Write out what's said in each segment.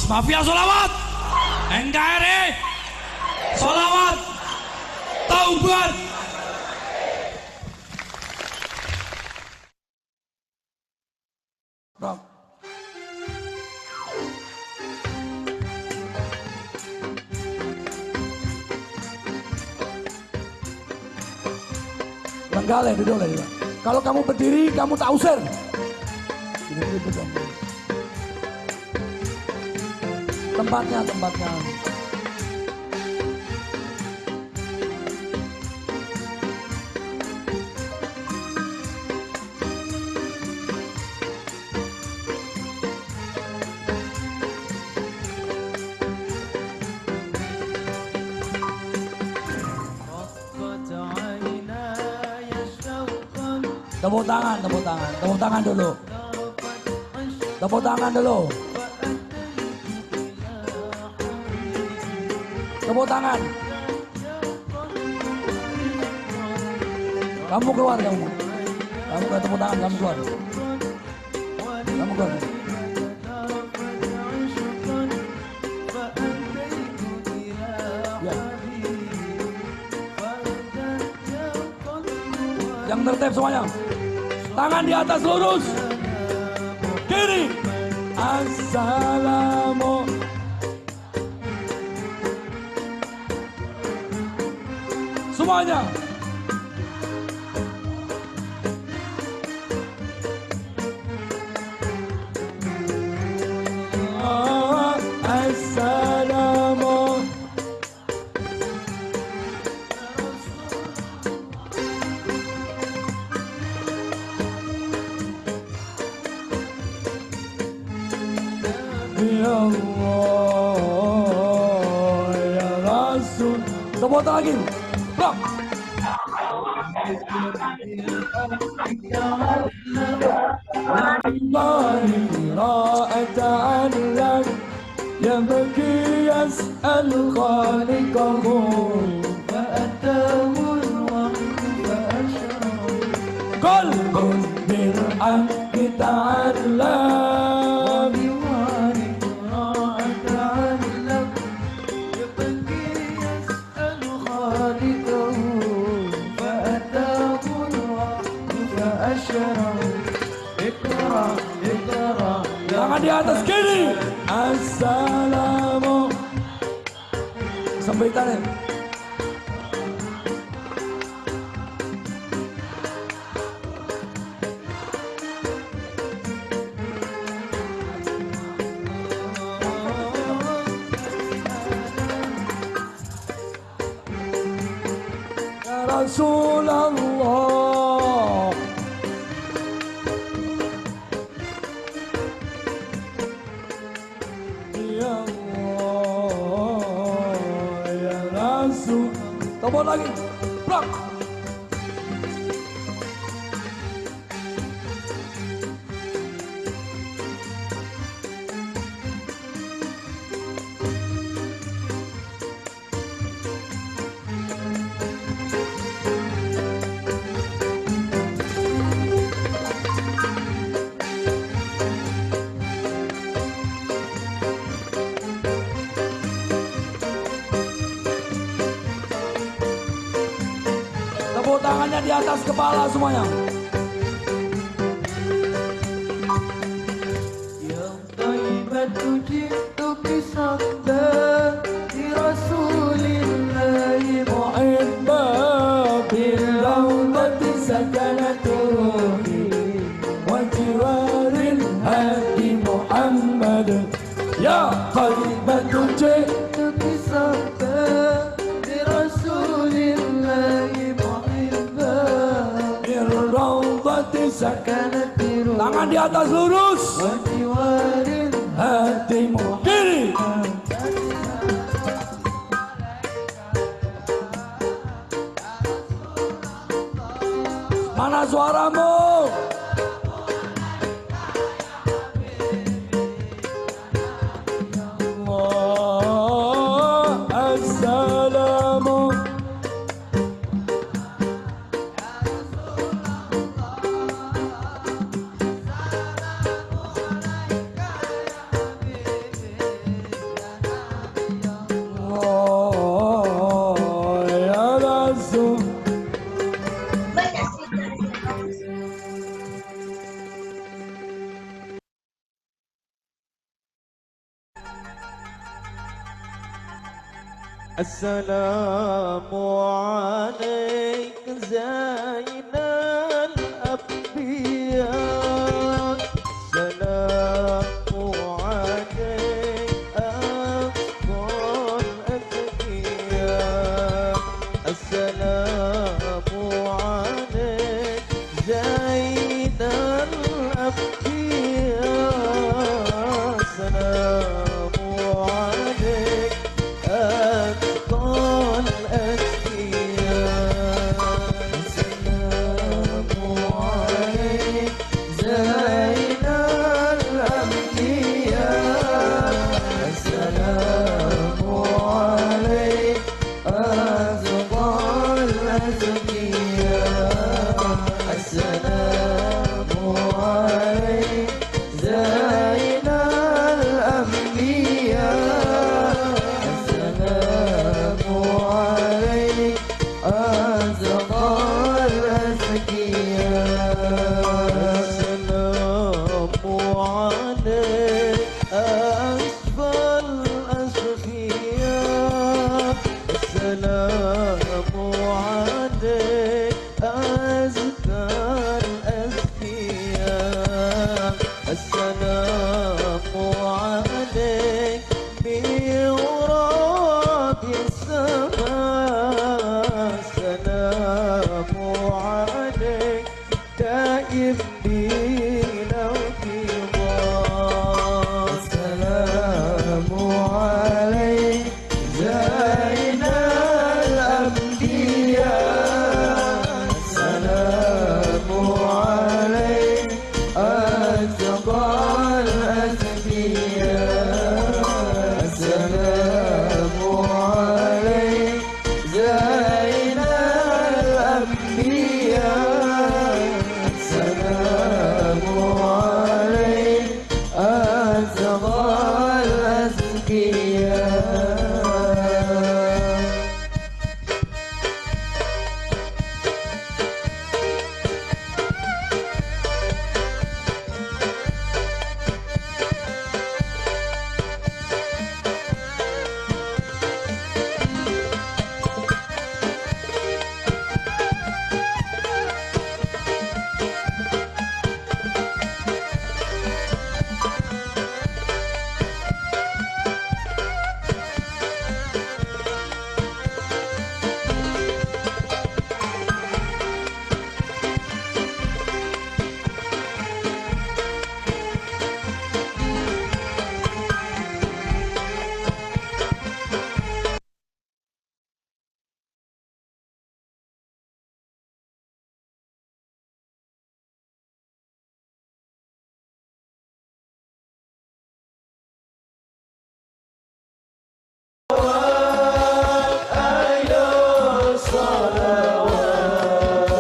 Mafia Sholawat, NKRI, Sholawat, Taubat. Lenggale duduk lagi. Kalau kamu berdiri, kamu tak usir. Tempatnya. Tepuk tangan dulu. Tepuk tangan dulu. Tepuk tangan. Kamu keluar kamu. Kamu gak tepuk tangan, kamu keluar. Kamu keluar. Ya. Yang tertib semuanya. Tangan di atas lurus. Kiri. Assalamu. Semuanya. Assalamu. Ya Allah ya Rasul. Tepuk lagi. Blok. أتعلم يبكي يسأل خالقه فأتاه الوحي فأشرق قلب بالحق تعلم أتعلم يبكي يسأل خالقه فأتاه الوحي فأشرق Tangan di atas kiri. Assalamu. Sambitan. Ya Rasulullah. Tepuk lagi. Blok. Tepuk tangannya di atas kepala semuanya. Ya Taibatu jituki sabda di Rasulillahi mu'ibba bilawmati sakanatuhi wa jiwaril hadi Muhammad. Ya Taibatu jituki sabda di Rasulillahi tangan di atas lurus. Hatimu kiri. Mana suaramu? Assalamu. السلام عليك زين الأنبياء السلام عليك أفضل الأنبياء السلام عليك زين الأنبياء السلام عليك أفضل الأنبياء السلام عليك زين الأنبياء السلام عليك أفضل الأنبياء السلام عليك زين الأنبياء السلام عليك أزكى الأزكياء السلام عليك أشفى الأشفياء السلام عليك أزكى الأزكياء السلام عليك بغراب السماء السلام عليك دائم بلا انقضاء السلام عليك زين الأنبياء السلام عليك أزكى الأزكياء السلام عليك زين الأنبياء السلام عليك أزكى الأزكياء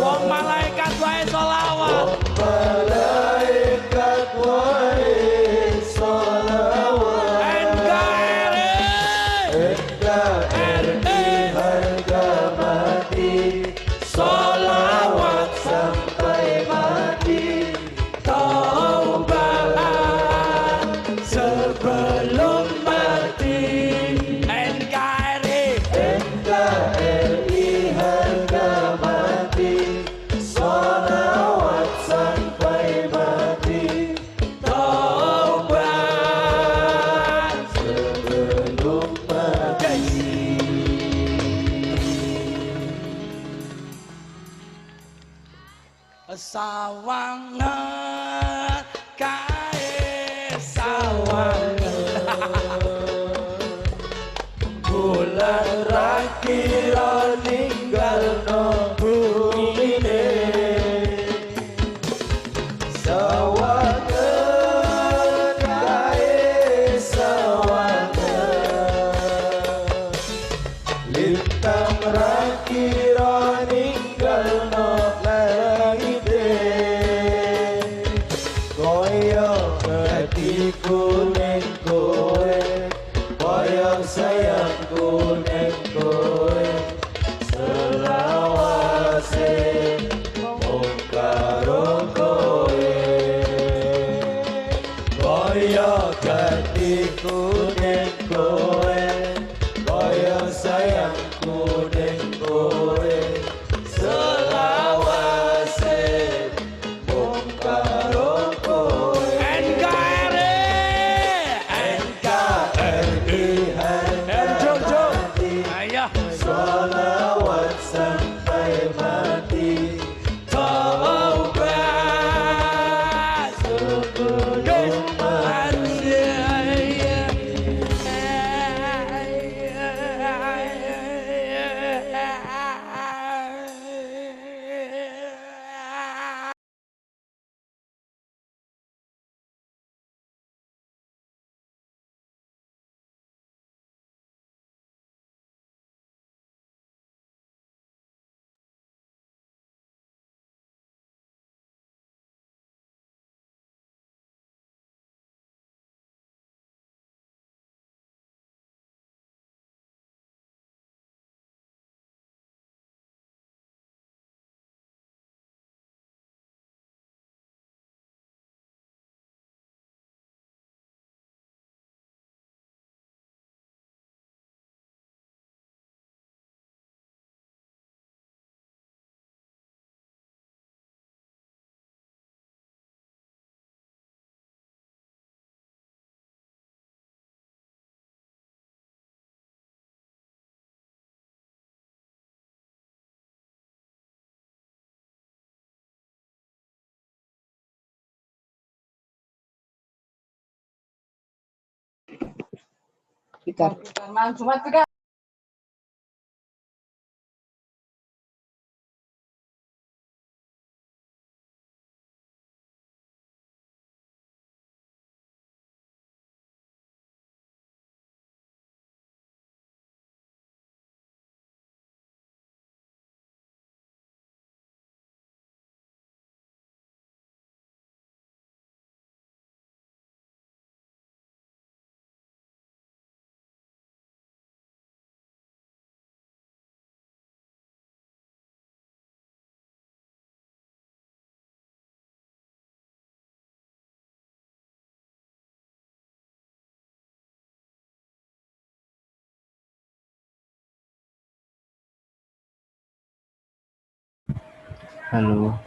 Wong malaikat wae solawat. Malaikat wae sholawat NKRI harga mati solawat sampai mati taubat sebelum mati. NKRI NKRI harga mati sholawat sampai mati taubat sebelum mati. sawangan kae sawangan Bulan rakira ninggalno bumine ning kowe selawase mung karo kowe kaya gatiku ning kowe kaya sayangku ning kowe selawase mung karo kowe NKRI Jojo. Ayo. Sholawat sampai mati Taubat sebelum mati. Malam Jumat juga. Halo,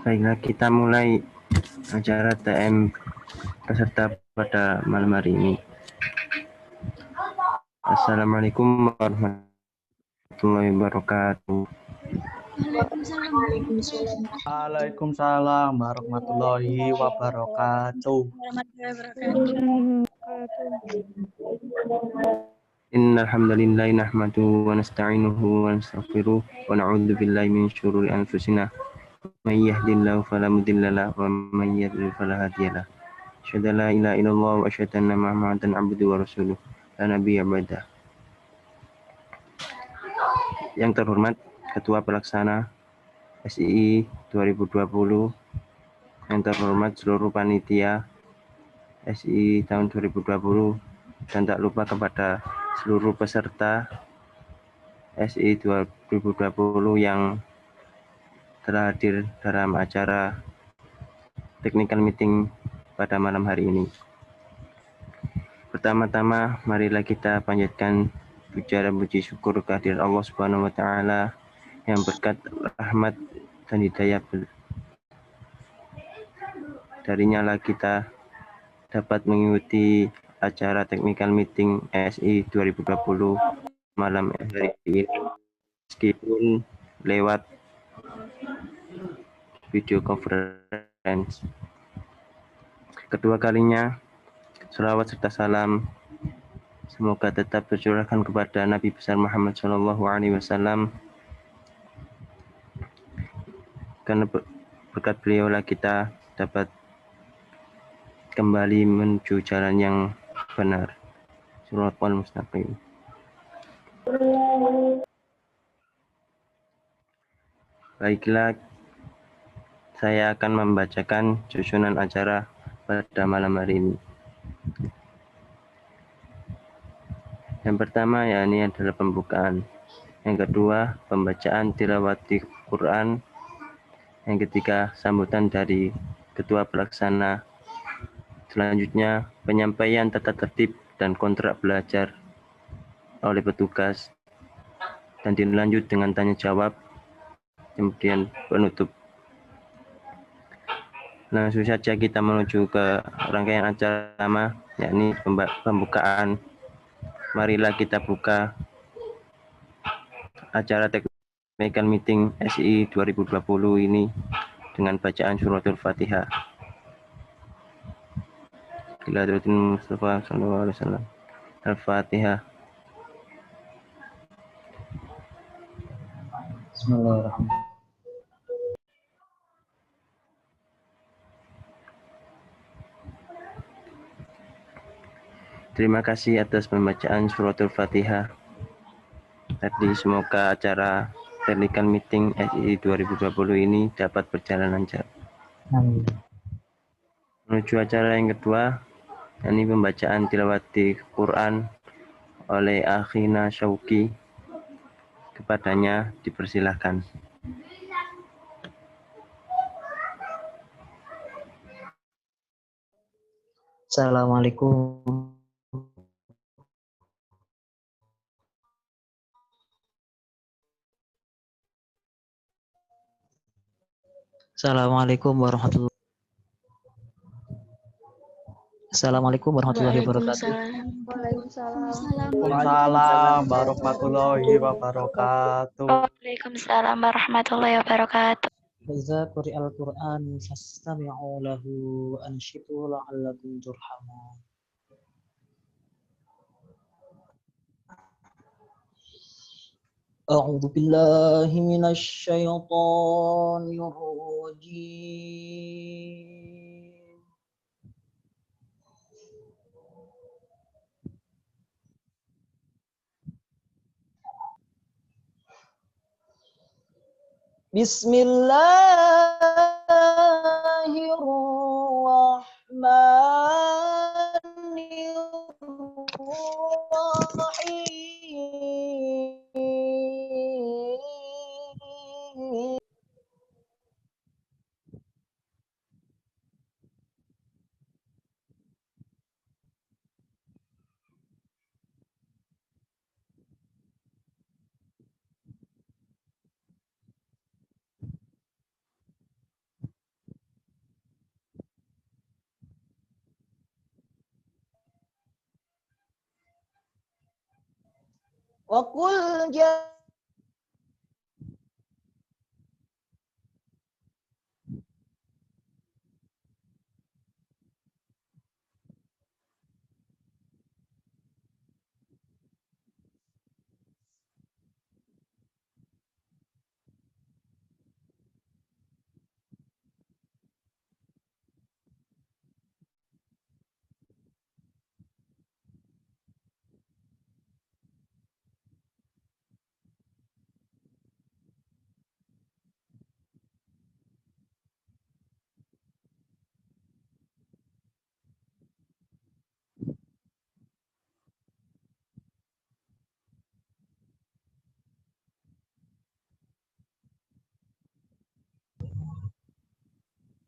baiklah kita mulai acara TM peserta pada malam hari ini. Assalamualaikum warahmatullahi wabarakatuh. Waalaikumsalam warahmatullahi wabarakatuh. Innal hamdalillah nahmaduhu wa nasta'inuhu wa nastaghfiruh wa na'udzu billahi min syururi anfusina. May yahdihillahu fala mudilla lahu wa may yudlil fala hadiya lahu. Asyhadu an la ilaha illallah wa asyhadu anna Muhammadan abduhu wa rasuluh. La nabiyya ba'dah. Yang terhormat Ketua Pelaksana SII 2020, yang terhormat seluruh panitia SII tahun 2020, dan tak lupa kepada seluruh peserta SII 2020 yang telah hadir dalam acara technical meeting pada malam hari ini. Pertama-tama, marilah kita panjatkan puja dan puji syukur kehadirat Allah Subhanahu wa taala yang berkat rahmat dan hidayah darinya lah kita dapat mengikuti acara technical meeting SI 2020 malam hari ini meskipun lewat video conference. Kedua kalinya, selawat serta salam semoga tetap tercurahkan kepada Nabi besar Muhammad SAW, karena berkat beliau lah kita dapat kembali menuju jalan yang benar. Shiratal mustaqim. Baiklah, saya akan membacakan susunan acara pada malam hari ini. Yang pertama yakni adalah pembukaan. Yang kedua, pembacaan tilawati Quran. Yang ketiga, sambutan dari Ketua Pelaksana. Selanjutnya, penyampaian tata tertib dan kontrak belajar oleh petugas. Dan dilanjut dengan tanya jawab. Kemudian penutup. Langsung saja kita menuju ke rangkaian acara pertama, yakni pembukaan. Marilah kita buka acara technical meeting SI 2020 ini dengan bacaan suratul Fatihah. Billahirutin Mustafa sallallahu alaihi wasallam. Al-Fatihah. Bismillahirrahmanirrahim. Terima kasih atas pembacaan suratul Fatihah. Tadi semoga acara technical meeting SI 2020 ini dapat berjalan lancar. Amin. Menuju acara yang kedua, yakni pembacaan tilawati Quran oleh Akhina Syauqi. Kepadanya dipersilahkan. Assalamualaikum. Assalamualaikum warahmatullahi wabarakatuh. Waalaikumsalam warahmatullahi wabarakatuh. Waalaikumsalam warahmatullahi wabarakatuh. Iza quri'al Qur'an fastami'u lahu anshitu la'allakum turhamun. A'udzu billahi minasy syaithanir rajim. Bismillahirrahmanirrahim. wa qul ja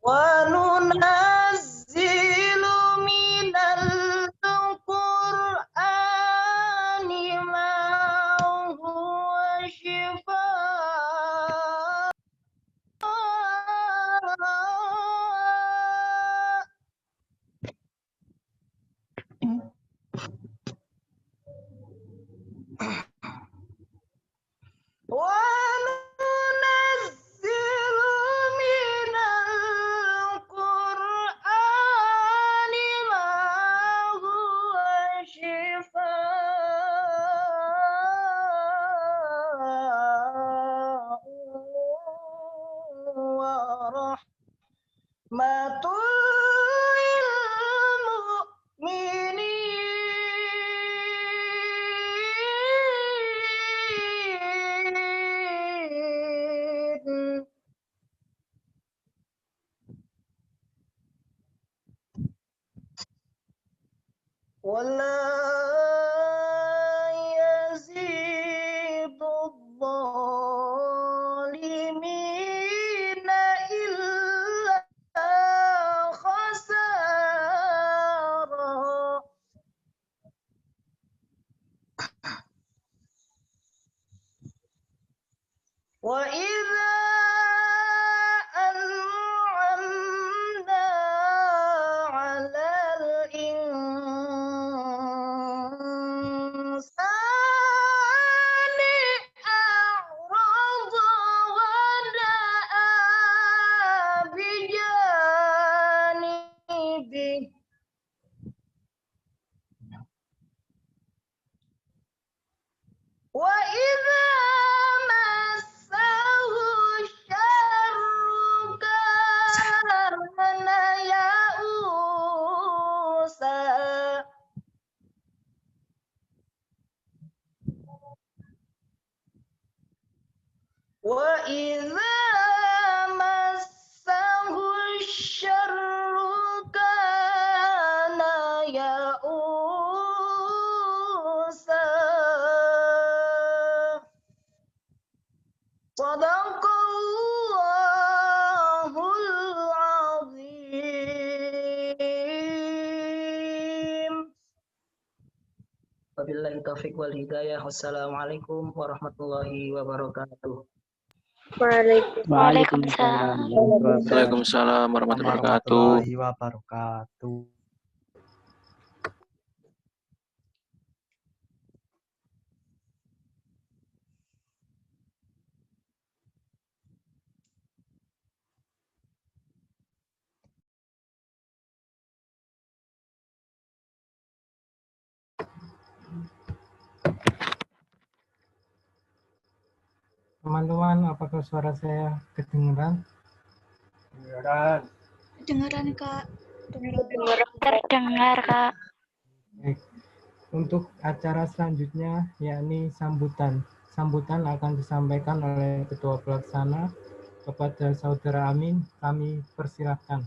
wa nunazzilu minal qur'ani ma huwa shifaa wa nunazzilu minal qur'ani ma huwa shifaa'un wa rahmatul lil mu'minin wala yazidu adh-dhalimina illa khasara. Wa idza an'amna 'alal insani a'rada wa na'a bijanibihi wa idza massahu syarru kana ya'usa. Wa idza massahu syarru kana ya'usa. Shadaqallahul azim. Wabillahi taufiq wal hidayah. Wassalamualaikum warahmatullahi wabarakatuh. Waalaikumsalam. Waalaikumsalam warahmatullahi wabarakatuh. Warahmatullahi wabarakatuh. Teman-teman, apakah suara saya kedengaran? Kedengaran, Kak. Terdengar, Kak. Baik. Untuk acara selanjutnya, yakni sambutan. Sambutan akan disampaikan oleh Ketua Pelaksana kepada Saudara Amin. Kami persilahkan.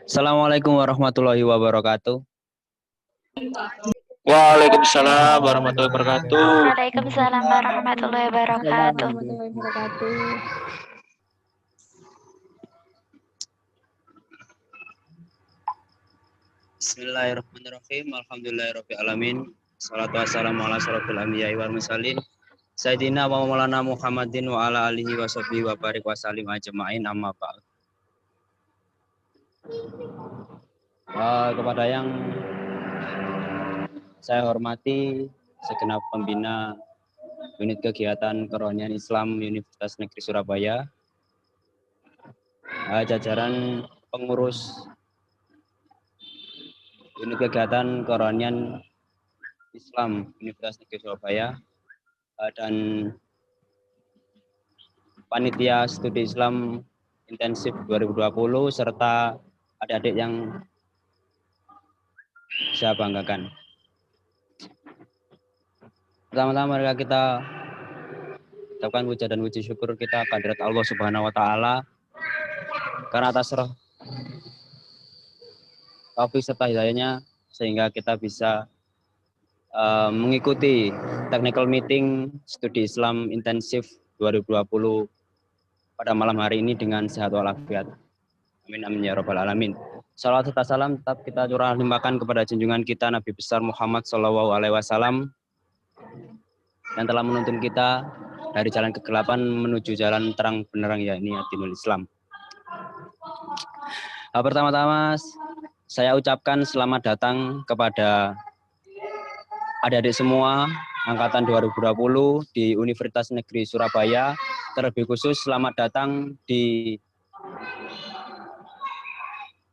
Assalamualaikum warahmatullahi wabarakatuh. Waalaikumsalam warahmatullahi wabarakatuh. Waalaikumsalam warahmatullahi wabarakatuh. Bismillahirrahmanirrahim. Alhamdulillahirabbil alamin. Shalatu wassalamu ala asyrofil anbiya'i wal mursalin. Sayyidina wa maulana Muhammadin wa ala alihi wa sahbihi wa barik wa salim ajma'in, amma ba'd. Kepada yang saya hormati segenap pembina unit kegiatan kerohanian Islam Universitas Negeri Surabaya, jajaran pengurus unit kegiatan kerohanian Islam Universitas Negeri Surabaya, dan panitia studi Islam intensif 2020 serta adik-adik yang saya banggakan. Pertama-tama marilah kita ucapkan puja dan puji syukur kita kehadirat Allah Subhanahu wa taala karena atas taufik serta hidayahnya sehingga kita bisa mengikuti technical meeting studi Islam intensif 2020 pada malam hari ini dengan sehat walafiat. Amin amin ya rabbal alamin. Salawat serta salam tetap kita curah limpahkan kepada junjungan kita Nabi besar Muhammad SAW yang telah menuntun kita dari jalan kegelapan menuju jalan terang benerang, yakni dinul Islam. Pertama-tama saya ucapkan selamat datang kepada adik-adik semua angkatan 2020 di Universitas Negeri Surabaya. Terlebih khusus selamat datang di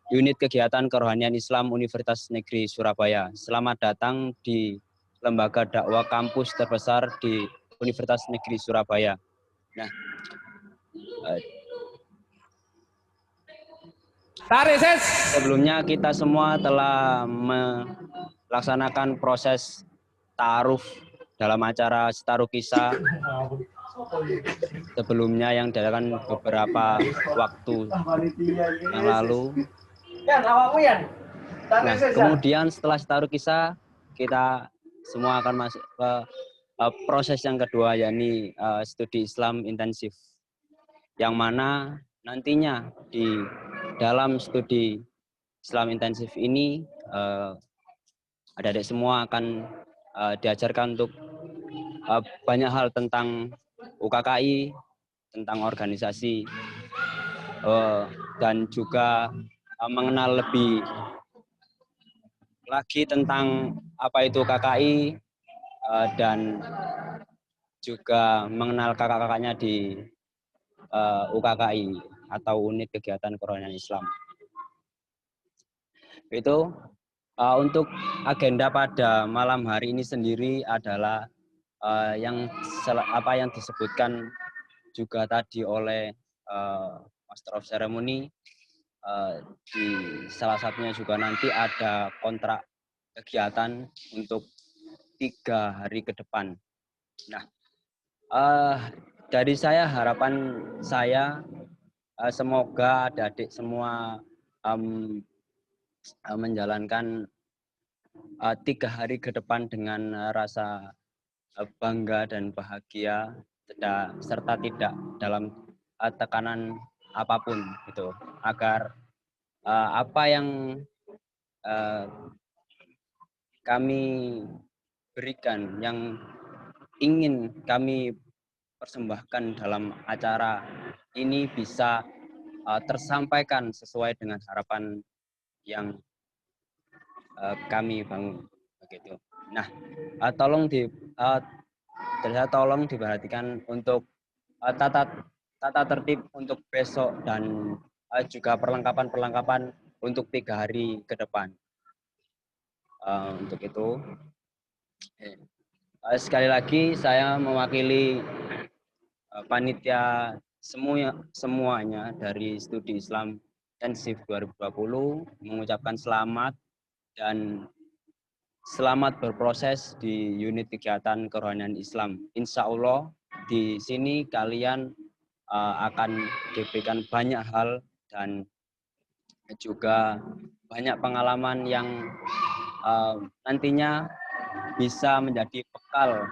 unit kegiatan kerohanian Islam Universitas Negeri Surabaya. Selamat datang di lembaga dakwah kampus terbesar di Universitas Negeri Surabaya. Nah, sebelumnya kita semua telah melaksanakan proses ta'aruf dalam acara Setaruk Kisah sebelumnya yang diadakan beberapa waktu yang lalu. Nah, kemudian setelah Setaruk Kisah kita semua akan masuk ke proses yang kedua, yakni studi Islam intensif, yang mana nantinya di dalam studi Islam intensif ini adik-adik semua akan diajarkan untuk banyak hal tentang UKKI, tentang organisasi, dan juga mengenal lebih lagi tentang apa itu KKI, dan juga mengenal kakak-kakaknya di UKKI atau unit kegiatan kerohanian Islam. Itu untuk agenda pada malam hari ini sendiri adalah apa yang disebutkan juga tadi oleh Master of Ceremony. Di salah satunya juga nanti ada kontrak kegiatan untuk 3 hari ke depan. Nah, dari saya, harapan saya semoga adik-adik semua menjalankan 3 hari ke depan dengan rasa bangga dan bahagia serta tidak dalam tekanan apapun, gitu, agar apa yang kami berikan, yang ingin kami persembahkan dalam acara ini bisa tersampaikan sesuai dengan harapan yang kami bangun, begitu. Nah, tolong diperhatikan untuk tata tertib untuk besok dan juga perlengkapan untuk 3 hari ke depan. Untuk itu, sekali lagi saya mewakili panitia semuanya dari studi Islam intensif 2020 mengucapkan selamat dan selamat berproses di unit kegiatan kerohanian Islam. Insya Allah di sini kalian akan diberikan banyak hal dan juga banyak pengalaman yang nantinya bisa menjadi bekal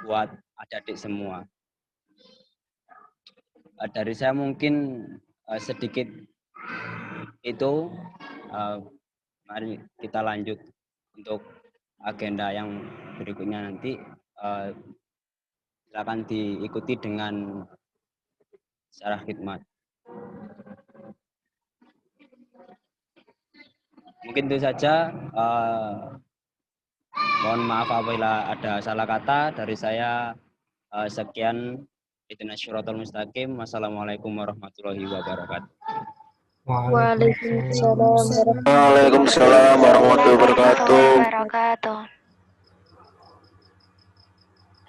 buat adik-adik semua. Dari saya mungkin sedikit itu. Mari kita lanjut untuk agenda yang berikutnya nanti. Silakan diikuti dengan secara khidmat. Mungkin itu saja. Mohon maaf apabila ada salah kata dari saya. Sekian. Ihdinas siratal mustaqim. Wassalamualaikum warahmatullahi wabarakatuh. Waalaikumsalam warahmatullahi wabarakatuh.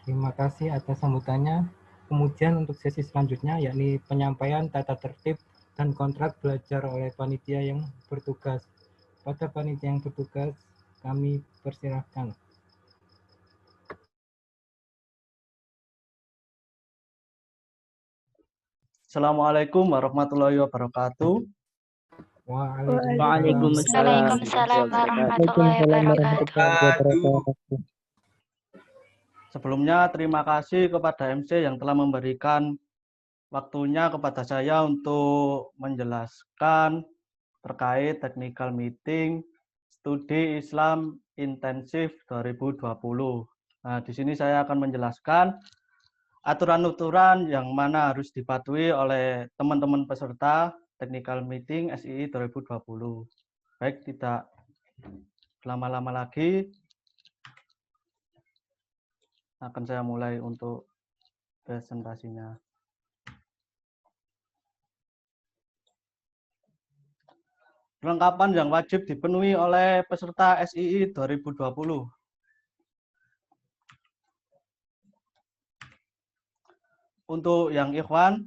Terima kasih atas sambutannya. Kemudian untuk sesi selanjutnya yakni penyampaian tata tertib dan kontrak belajar oleh panitia yang bertugas. Pada panitia yang bertugas kami persilahkan. Assalamualaikum warahmatullahi wabarakatuh. Waalaikumsalam warahmatullahi wabarakatuh. Sebelumnya terima kasih kepada MC yang telah memberikan waktunya kepada saya untuk menjelaskan terkait technical meeting studi Islam intensif 2020. Nah, di sini saya akan menjelaskan aturan-aturan yang mana harus dipatuhi oleh teman-teman peserta technical meeting SII 2020. Baik, tidak lama-lama lagi akan saya mulai untuk presentasinya. Perlengkapan yang wajib dipenuhi oleh peserta SII 2020. Untuk yang ikhwan,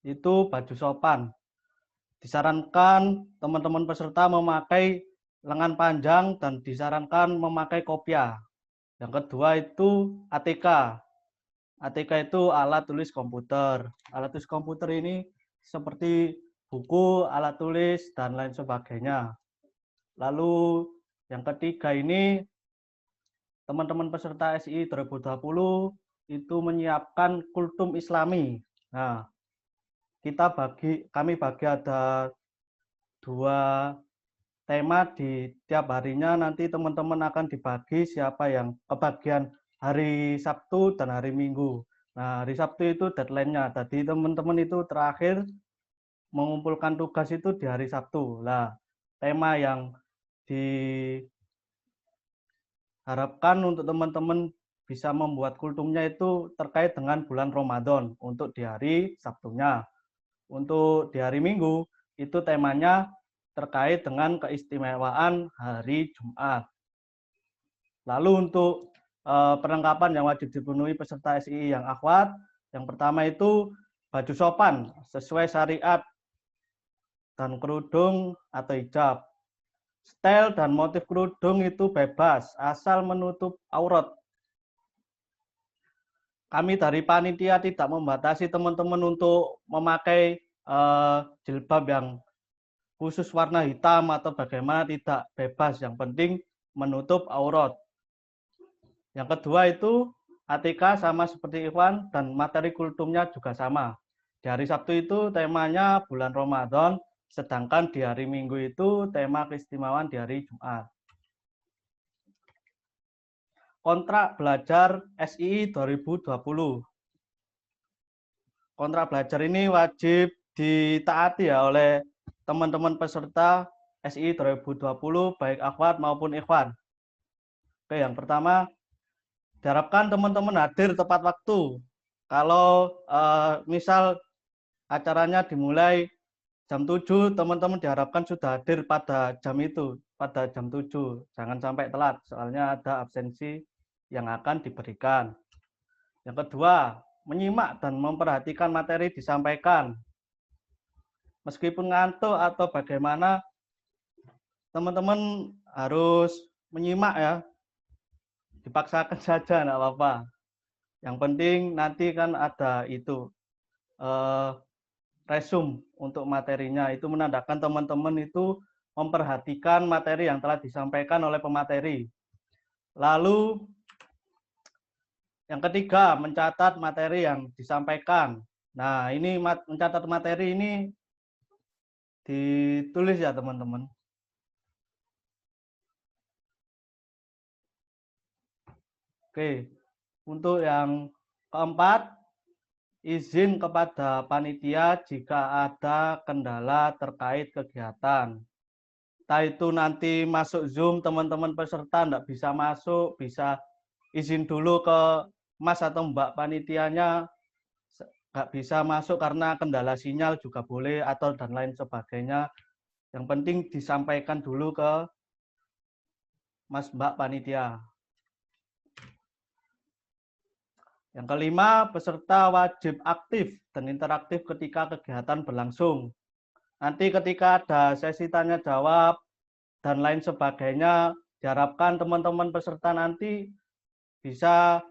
itu baju sopan. Disarankan teman-teman peserta memakai lengan panjang dan disarankan memakai kopiah. Yang kedua itu ATK. ATK itu alat tulis komputer. Alat tulis komputer ini seperti buku, alat tulis, dan lain sebagainya. Lalu yang ketiga ini teman-teman peserta SII 2020 itu menyiapkan kultum islami. Nah, kami bagi ada 2 tema di tiap harinya. Nanti teman-teman akan dibagi siapa yang kebagian hari Sabtu dan hari Minggu. Nah, hari Sabtu itu deadline-nya. Tadi teman-teman itu terakhir mengumpulkan tugas itu di hari Sabtu. Nah, tema yang diharapkan untuk teman-teman bisa membuat kultumnya itu terkait dengan bulan Ramadan untuk di hari Sabtunya. Untuk di hari Minggu itu temanya terkait dengan keistimewaan hari Jumat. Lalu untuk perlengkapan yang wajib dipenuhi peserta SII yang akhwat, yang pertama itu baju sopan sesuai syariat dan kerudung atau hijab. Style dan motif kerudung itu bebas asal menutup aurat. Kami dari panitia tidak membatasi teman-teman untuk memakai jilbab yang khusus warna hitam atau bagaimana, tidak, bebas, yang penting menutup aurat. Yang kedua itu ATK sama seperti Ikhwan dan materi kultumnya juga sama. Di hari Sabtu itu temanya bulan Ramadan, sedangkan di hari Minggu itu tema keistimewaan di hari Jumat. Kontrak belajar SII 2020. Kontrak belajar ini wajib ditaati ya oleh teman-teman peserta SII 2020, baik akhwat maupun ikhwan. Oke, yang pertama, diharapkan teman-teman hadir tepat waktu. Kalau misal acaranya dimulai jam 7, teman-teman diharapkan sudah hadir pada jam itu, pada jam 7. Jangan sampai telat, soalnya ada absensi yang akan diberikan. Yang kedua, menyimak dan memperhatikan materi disampaikan. Meskipun ngantuk atau bagaimana, teman-teman harus menyimak ya. Dipaksakan saja, enggak apa-apa. Yang penting nanti kan ada itu resume untuk materinya. Itu menandakan teman-teman itu memperhatikan materi yang telah disampaikan oleh pemateri. Lalu yang ketiga, mencatat materi yang disampaikan. Nah, ini mencatat materi ini ditulis ya teman-teman. Oke, untuk yang keempat, izin kepada panitia jika ada kendala terkait kegiatan. Entah itu nanti masuk Zoom, teman-teman peserta tidak bisa masuk, bisa izin dulu ke Mas atau Mbak panitianya, nggak bisa masuk karena kendala sinyal juga boleh, atau dan lain sebagainya. Yang penting disampaikan dulu ke Mas Mbak panitia. Yang kelima, peserta wajib aktif dan interaktif ketika kegiatan berlangsung. Nanti ketika ada sesi tanya jawab dan lain sebagainya, diharapkan teman-teman peserta nanti bisa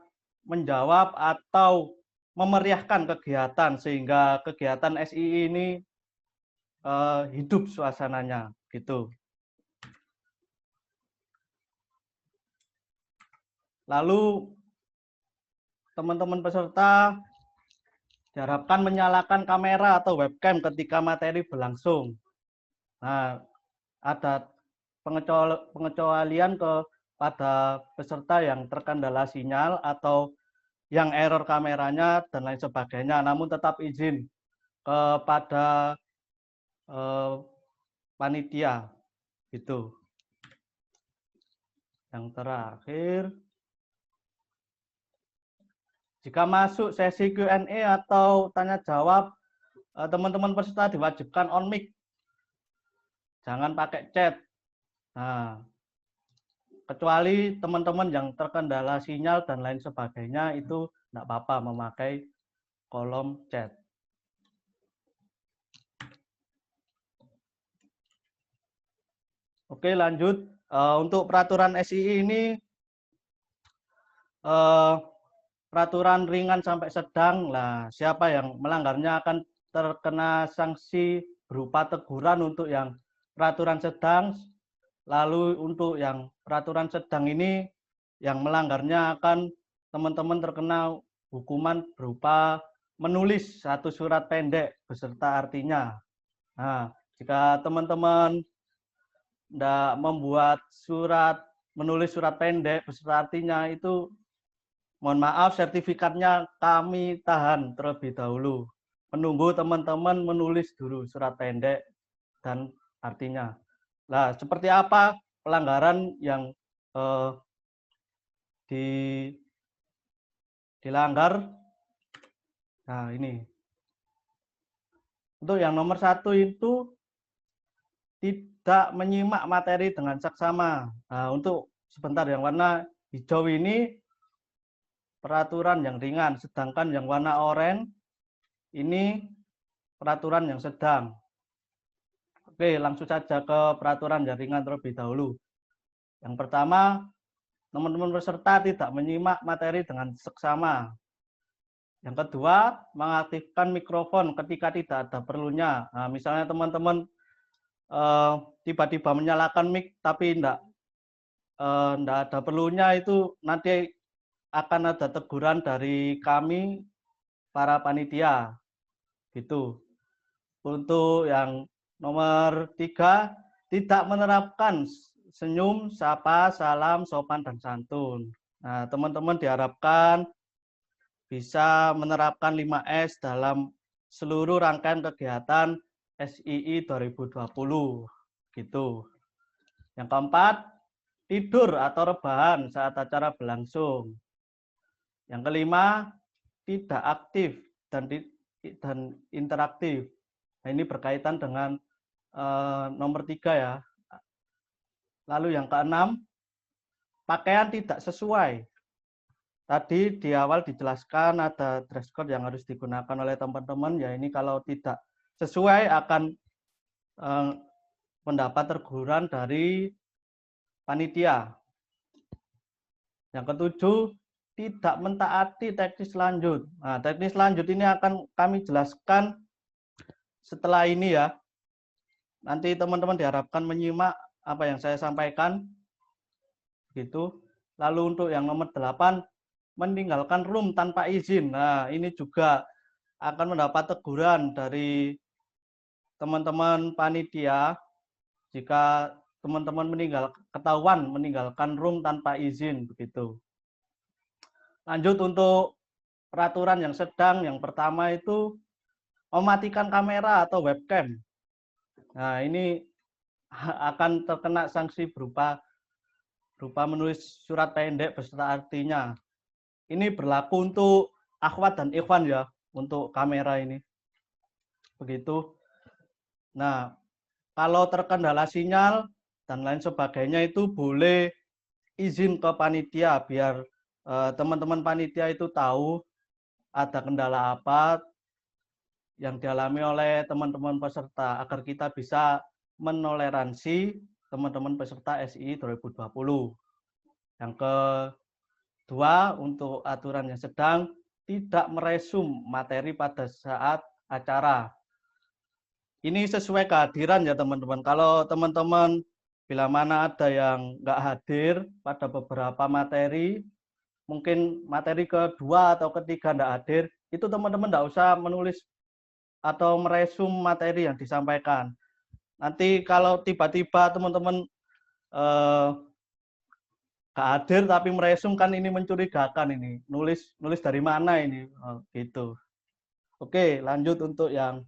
menjawab atau memeriahkan kegiatan sehingga kegiatan SII ini hidup suasananya gitu. Lalu teman-teman peserta diharapkan menyalakan kamera atau webcam ketika materi berlangsung. Nah, ada pengecualian kepada peserta yang terkendala sinyal atau yang error kameranya dan lain sebagainya, namun tetap izin kepada panitia itu. Yang terakhir, jika masuk sesi Q&A atau tanya jawab, teman-teman peserta diwajibkan on mic, jangan pakai chat. Nah, kecuali teman-teman yang terkendala sinyal dan lain sebagainya itu tidak apa-apa memakai kolom chat. Oke, lanjut. Untuk peraturan SII ini peraturan ringan sampai sedang. Lah, siapa yang melanggarnya akan terkena sanksi berupa teguran untuk yang peraturan sedang. Lalu untuk yang peraturan sedang ini, yang melanggarnya akan teman-teman terkena hukuman berupa menulis satu surat pendek beserta artinya. Nah, jika teman-teman tidak membuat menulis surat pendek beserta artinya, itu mohon maaf, sertifikatnya kami tahan terlebih dahulu. Menunggu teman-teman menulis dulu surat pendek dan artinya. Nah, seperti apa pelanggaran yang dilanggar? Nah, ini. Untuk yang nomor 1 itu tidak menyimak materi dengan seksama. Nah, untuk sebentar yang warna hijau ini peraturan yang ringan, sedangkan yang warna oranye ini peraturan yang sedang. Oke, langsung saja ke peraturan yang ringan terlebih dahulu. Yang pertama, teman-teman peserta tidak menyimak materi dengan seksama. Yang kedua, mengaktifkan mikrofon ketika tidak ada perlunya. Nah, misalnya teman-teman tiba-tiba menyalakan mic tapi tidak ada perlunya, itu nanti akan ada teguran dari kami para panitia gitu. Untuk yang nomor 3, tidak menerapkan senyum, sapa, salam, sopan, dan santun. Nah, teman-teman diharapkan bisa menerapkan 5S dalam seluruh rangkaian kegiatan SII 2020 gitu. Yang keempat, tidur atau rebahan saat acara berlangsung. Yang kelima, tidak aktif dan interaktif. Nah, ini berkaitan dengan nomor 3 ya. Lalu yang keenam, pakaian tidak sesuai. Tadi di awal dijelaskan ada dress code yang harus digunakan oleh teman-teman. Ya, ini kalau tidak sesuai akan mendapat teguran dari panitia. Yang ketujuh, tidak mentaati teknis lanjut. Nah, teknis lanjut ini akan kami jelaskan setelah ini ya, nanti teman-teman diharapkan menyimak apa yang saya sampaikan. Gitu. Lalu untuk yang nomor 8, meninggalkan room tanpa izin. Nah, ini juga akan mendapat teguran dari teman-teman panitia jika teman-teman ketahuan meninggalkan room tanpa izin begitu. Lanjut untuk peraturan yang sedang, yang pertama itu mematikan kamera atau webcam. Nah, ini akan terkena sanksi berupa menulis surat pendek beserta artinya. Ini berlaku untuk akhwat dan ikhwan ya, untuk kamera ini. Begitu. Nah, kalau terkendala sinyal dan lain sebagainya itu boleh izin ke panitia biar teman-teman panitia itu tahu ada kendala apa yang dialami oleh teman-teman peserta agar kita bisa menoleransi teman-teman peserta SI 2020. Yang kedua, untuk aturan yang sedang, tidak meresum materi pada saat acara. Ini sesuai kehadiran ya teman-teman. Kalau teman-teman bila mana ada yang nggak hadir pada beberapa materi, mungkin materi kedua atau ketiga nggak hadir, itu teman-teman nggak usah menulis atau meresum materi yang disampaikan. Nanti kalau tiba-tiba teman-teman nggak hadir tapi meresum, kan ini mencurigakan ini. Nulis dari mana ini? Gitu. Oke, lanjut untuk yang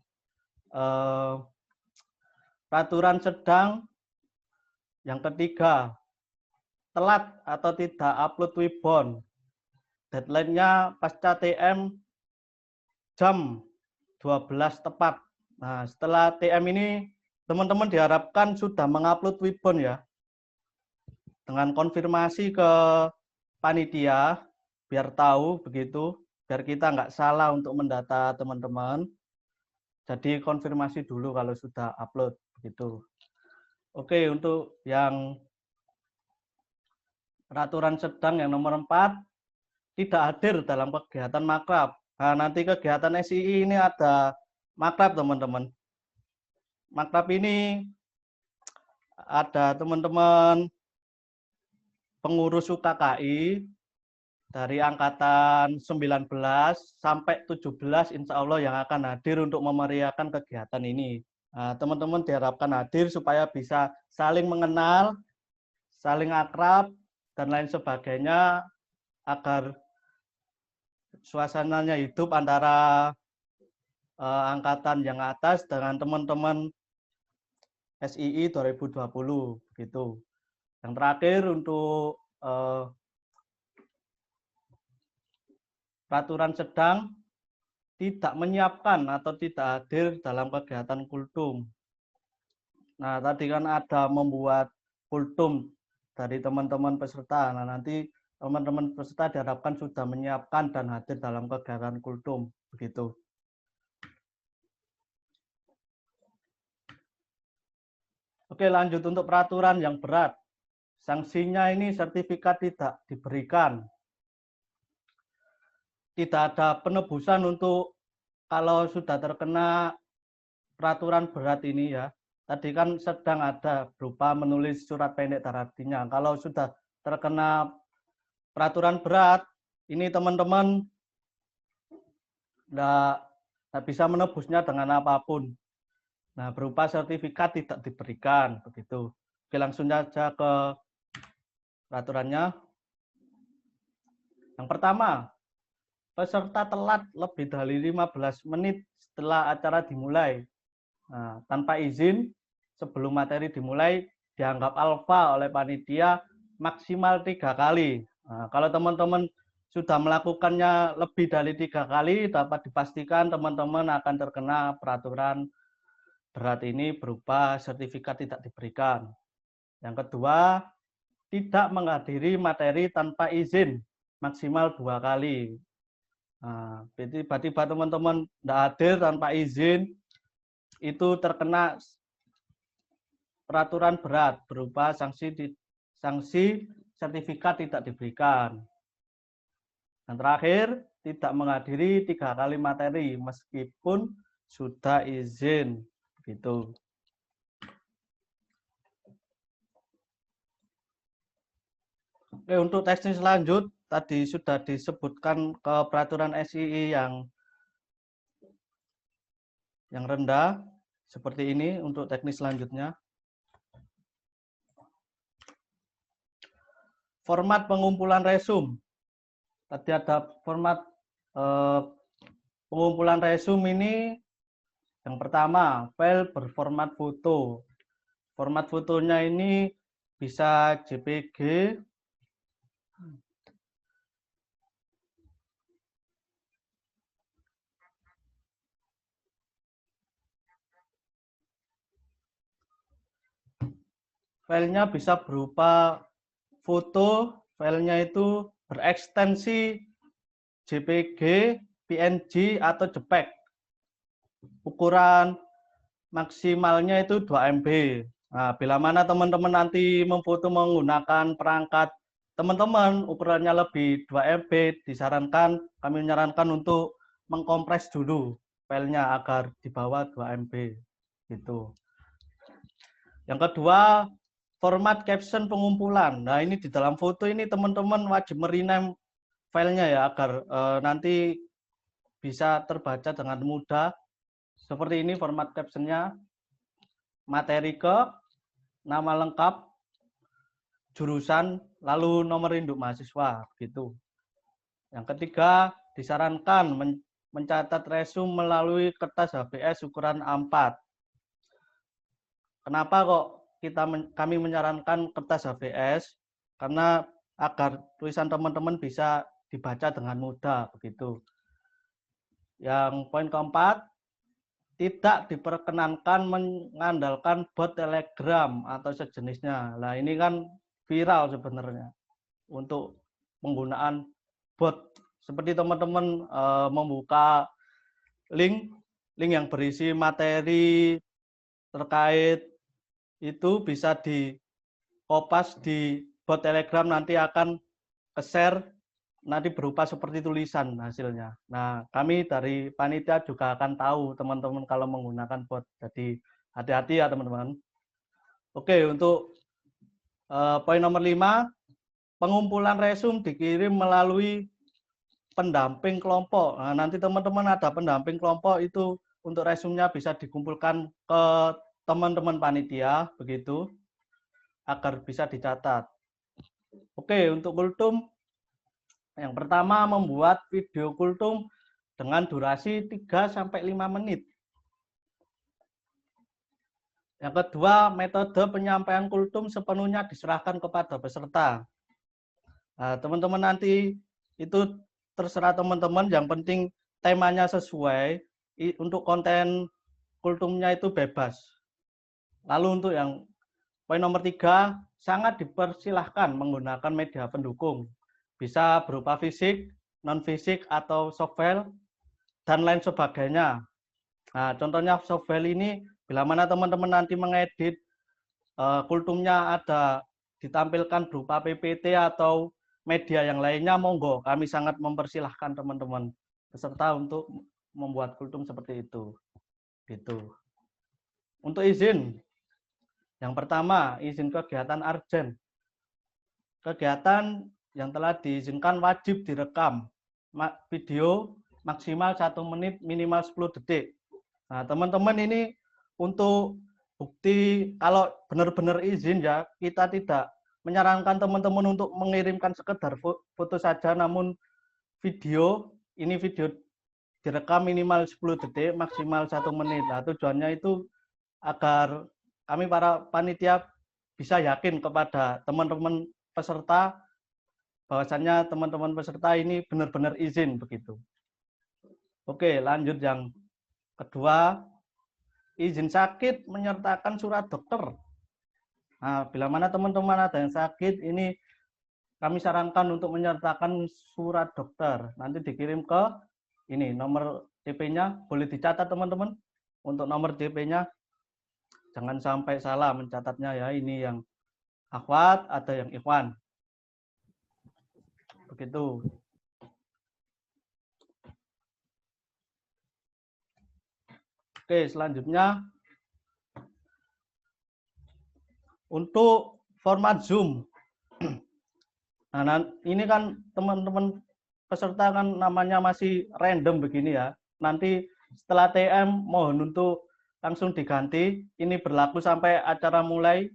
peraturan sedang yang ketiga, telat atau tidak upload Wibon. Deadline-nya pasca TM jam 12 tepat. Nah, setelah TM ini teman-teman diharapkan sudah mengupload Wibon ya. Dengan konfirmasi ke panitia biar tahu begitu, biar kita nggak salah untuk mendata teman-teman. Jadi konfirmasi dulu kalau sudah upload begitu. Oke, untuk yang peraturan sedang yang nomor 4, tidak hadir dalam kegiatan makrab. Nah, nanti kegiatan SII ini ada makrab teman-teman. Makrab ini ada teman-teman pengurus UKKI dari angkatan 19 sampai 17 insya Allah yang akan hadir untuk memeriahkan kegiatan ini. Nah, teman-teman diharapkan hadir supaya bisa saling mengenal, saling akrab, dan lain sebagainya agar suasananya hidup antara angkatan yang atas dengan teman-teman SII 2020 gitu. Yang terakhir untuk peraturan sedang, tidak menyiapkan atau tidak hadir dalam kegiatan kultum. Nah, tadi kan ada membuat kultum dari teman-teman peserta. Nah, nanti teman-teman peserta diharapkan sudah menyiapkan dan hadir dalam kegiatan kultum. Begitu. Oke, lanjut untuk peraturan yang berat. Sanksinya ini sertifikat tidak diberikan. Tidak ada penebusan untuk kalau sudah terkena peraturan berat ini ya. Tadi kan sedang ada berupa menulis surat pendek artinya. Kalau sudah terkena peraturan berat, ini teman-teman nggak bisa menebusnya dengan apapun. Nah, berupa sertifikat tidak diberikan begitu. Oke, langsung saja ke peraturannya. Yang pertama, peserta telat lebih dari 15 menit setelah acara dimulai. Nah, tanpa izin sebelum materi dimulai dianggap alfa oleh panitia maksimal 3 kali. Nah, kalau teman-teman sudah melakukannya lebih dari 3 kali, dapat dipastikan teman-teman akan terkena peraturan berat ini berupa sertifikat tidak diberikan. Yang kedua, tidak menghadiri materi tanpa izin maksimal 2 kali. Nah, tiba-tiba teman-teman tidak hadir tanpa izin, itu terkena peraturan berat berupa sanksi sertifikat tidak diberikan. Dan terakhir, tidak menghadiri 3 kali materi meskipun sudah izin gitu. Oke, untuk teknis lanjut tadi sudah disebutkan ke peraturan SII yang rendah seperti ini untuk teknis selanjutnya. Format pengumpulan resum. Tadi ada format pengumpulan resum ini. Yang pertama, file berformat foto. Format fotonya ini bisa JPG, filenya bisa berupa foto, filenya itu berekstensi JPG, PNG, atau JPEG. Ukuran maksimalnya itu 2 MB. Nah, bila mana teman-teman nanti memfoto menggunakan perangkat teman-teman ukurannya lebih 2 MB, kami menyarankan untuk mengkompres dulu filenya agar di bawah 2 MB gitu. Yang kedua, format caption pengumpulan. Nah, ini di dalam foto ini teman-teman wajib merename filenya ya agar nanti bisa terbaca dengan mudah. Seperti ini format captionnya, materi ke, nama lengkap, jurusan, lalu nomor induk mahasiswa gitu. Yang ketiga, disarankan mencatat resum melalui kertas HBS ukuran A4. Kenapa kok kami menyarankan kertas HBS? Karena agar tulisan teman-teman bisa dibaca dengan mudah begitu. Yang poin keempat, tidak diperkenankan mengandalkan bot Telegram atau sejenisnya. Nah, ini kan viral sebenarnya untuk penggunaan bot. Seperti teman-teman membuka link yang berisi materi terkait itu bisa di-kopas di bot Telegram, nanti akan ke-share nanti berupa seperti tulisan hasilnya. Nah, kami dari panitia juga akan tahu teman-teman kalau menggunakan bot. Jadi hati-hati ya teman-teman. Oke, untuk poin nomor 5, pengumpulan resum dikirim melalui pendamping kelompok. Nah, nanti teman-teman ada pendamping kelompok itu untuk resumnya bisa dikumpulkan ke teman-teman panitia begitu agar bisa dicatat. Oke, untuk kultum yang pertama, membuat video kultum dengan durasi 3-5 menit. Yang kedua, metode penyampaian kultum sepenuhnya diserahkan kepada peserta. Nah, teman-teman nanti itu terserah teman-teman, yang penting temanya sesuai, untuk konten kultumnya itu bebas. Lalu untuk yang poin nomor 3, sangat dipersilahkan menggunakan media pendukung. Bisa berupa fisik, non-fisik, atau software, dan lain sebagainya. Nah, contohnya software ini, bila mana teman-teman nanti mengedit kultumnya ada ditampilkan berupa PPT atau media yang lainnya, monggo. Kami sangat mempersilahkan teman-teman peserta untuk membuat kultum seperti itu. Gitu. Untuk izin, yang pertama, izin kegiatan Arjen. Kegiatan yang telah diizinkan wajib direkam video maksimal 1 menit, minimal 10 detik. Nah, teman-teman ini untuk bukti kalau benar-benar izin ya, kita tidak menyarankan teman-teman untuk mengirimkan sekedar foto saja, namun video direkam minimal 10 detik, maksimal 1 menit. Nah, tujuannya itu agar kami para panitia bisa yakin kepada teman-teman peserta bahwasannya teman-teman peserta ini benar-benar izin begitu. Oke, lanjut yang kedua, izin sakit menyertakan surat dokter. Nah, bila mana teman-teman ada yang sakit, ini kami sarankan untuk menyertakan surat dokter. Nanti dikirim ke ini, nomor DP-nya boleh dicatat teman-teman. Untuk nomor DP-nya jangan sampai salah mencatatnya ya, ini yang akhwat, ada yang ikhwan. Begitu. Oke, selanjutnya untuk format Zoom. Nah, ini kan teman-teman peserta kan namanya masih random begini ya. Nanti setelah TM mohon untuk langsung diganti. Ini berlaku sampai acara mulai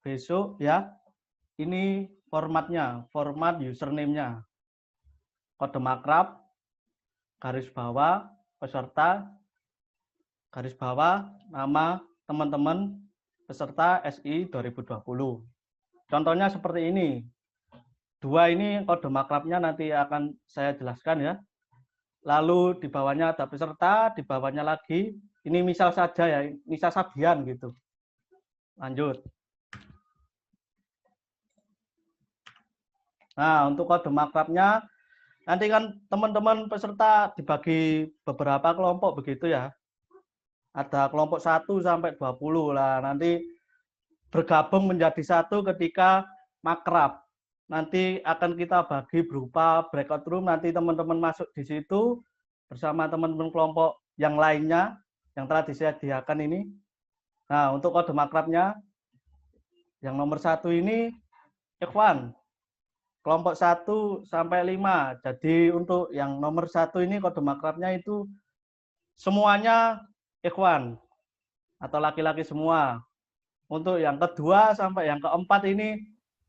besok ya. Ini formatnya, format username-nya. Kode makrab, garis bawah, peserta, garis bawah, nama teman-teman peserta SI 2020. Contohnya seperti ini. Dua ini kode makrabnya nanti akan saya jelaskan ya. Lalu di bawahnya ada peserta, di bawahnya lagi. Ini misal saja ya, misal Sabian gitu. Lanjut. Nah, untuk kode makrabnya, nanti kan teman-teman peserta dibagi beberapa kelompok begitu ya. Ada kelompok 1 sampai 20 lah. Nanti bergabung menjadi satu ketika makrab. Nanti akan kita bagi berupa breakout room. Nanti teman-teman masuk di situ bersama teman-teman kelompok yang lainnya yang telah disediakan ini. Nah, untuk kode makrabnya, yang nomor 1 ini Ikhwan. Kelompok 1 sampai 5. Jadi untuk yang nomor 1 ini kode makrabnya itu semuanya Ikhwan atau laki-laki semua. Untuk yang kedua sampai yang keempat ini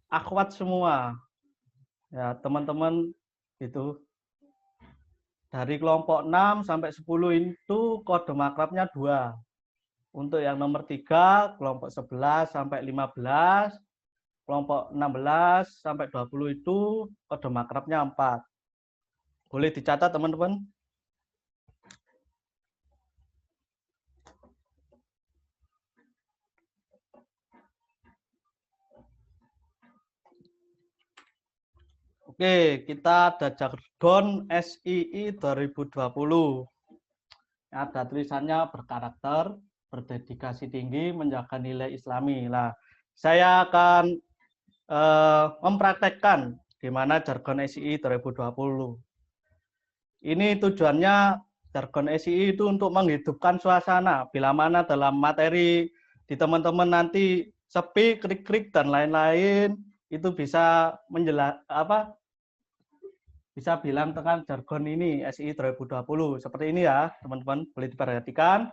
akhwat semua. Ya, teman-teman itu dari kelompok 6 sampai 10 itu kode makrabnya 2. Untuk yang nomor 3 kelompok 11 sampai 15. Kelompok 16 sampai 20 itu kode makrabnya 4. Boleh dicatat teman-teman. Oke, kita ada jargon SII 2020. Ada tulisannya berkarakter, berdedikasi tinggi, menjaga nilai Islami. Nah, saya akan mempraktekkan gimana jargon SII 2020. Ini tujuannya jargon SII itu untuk menghidupkan suasana. Bila mana dalam materi di teman-teman nanti sepi, krik-krik dan lain-lain, itu bisa bisa bilang tentang jargon ini SII 2020. Seperti ini ya, teman-teman, boleh diperhatikan.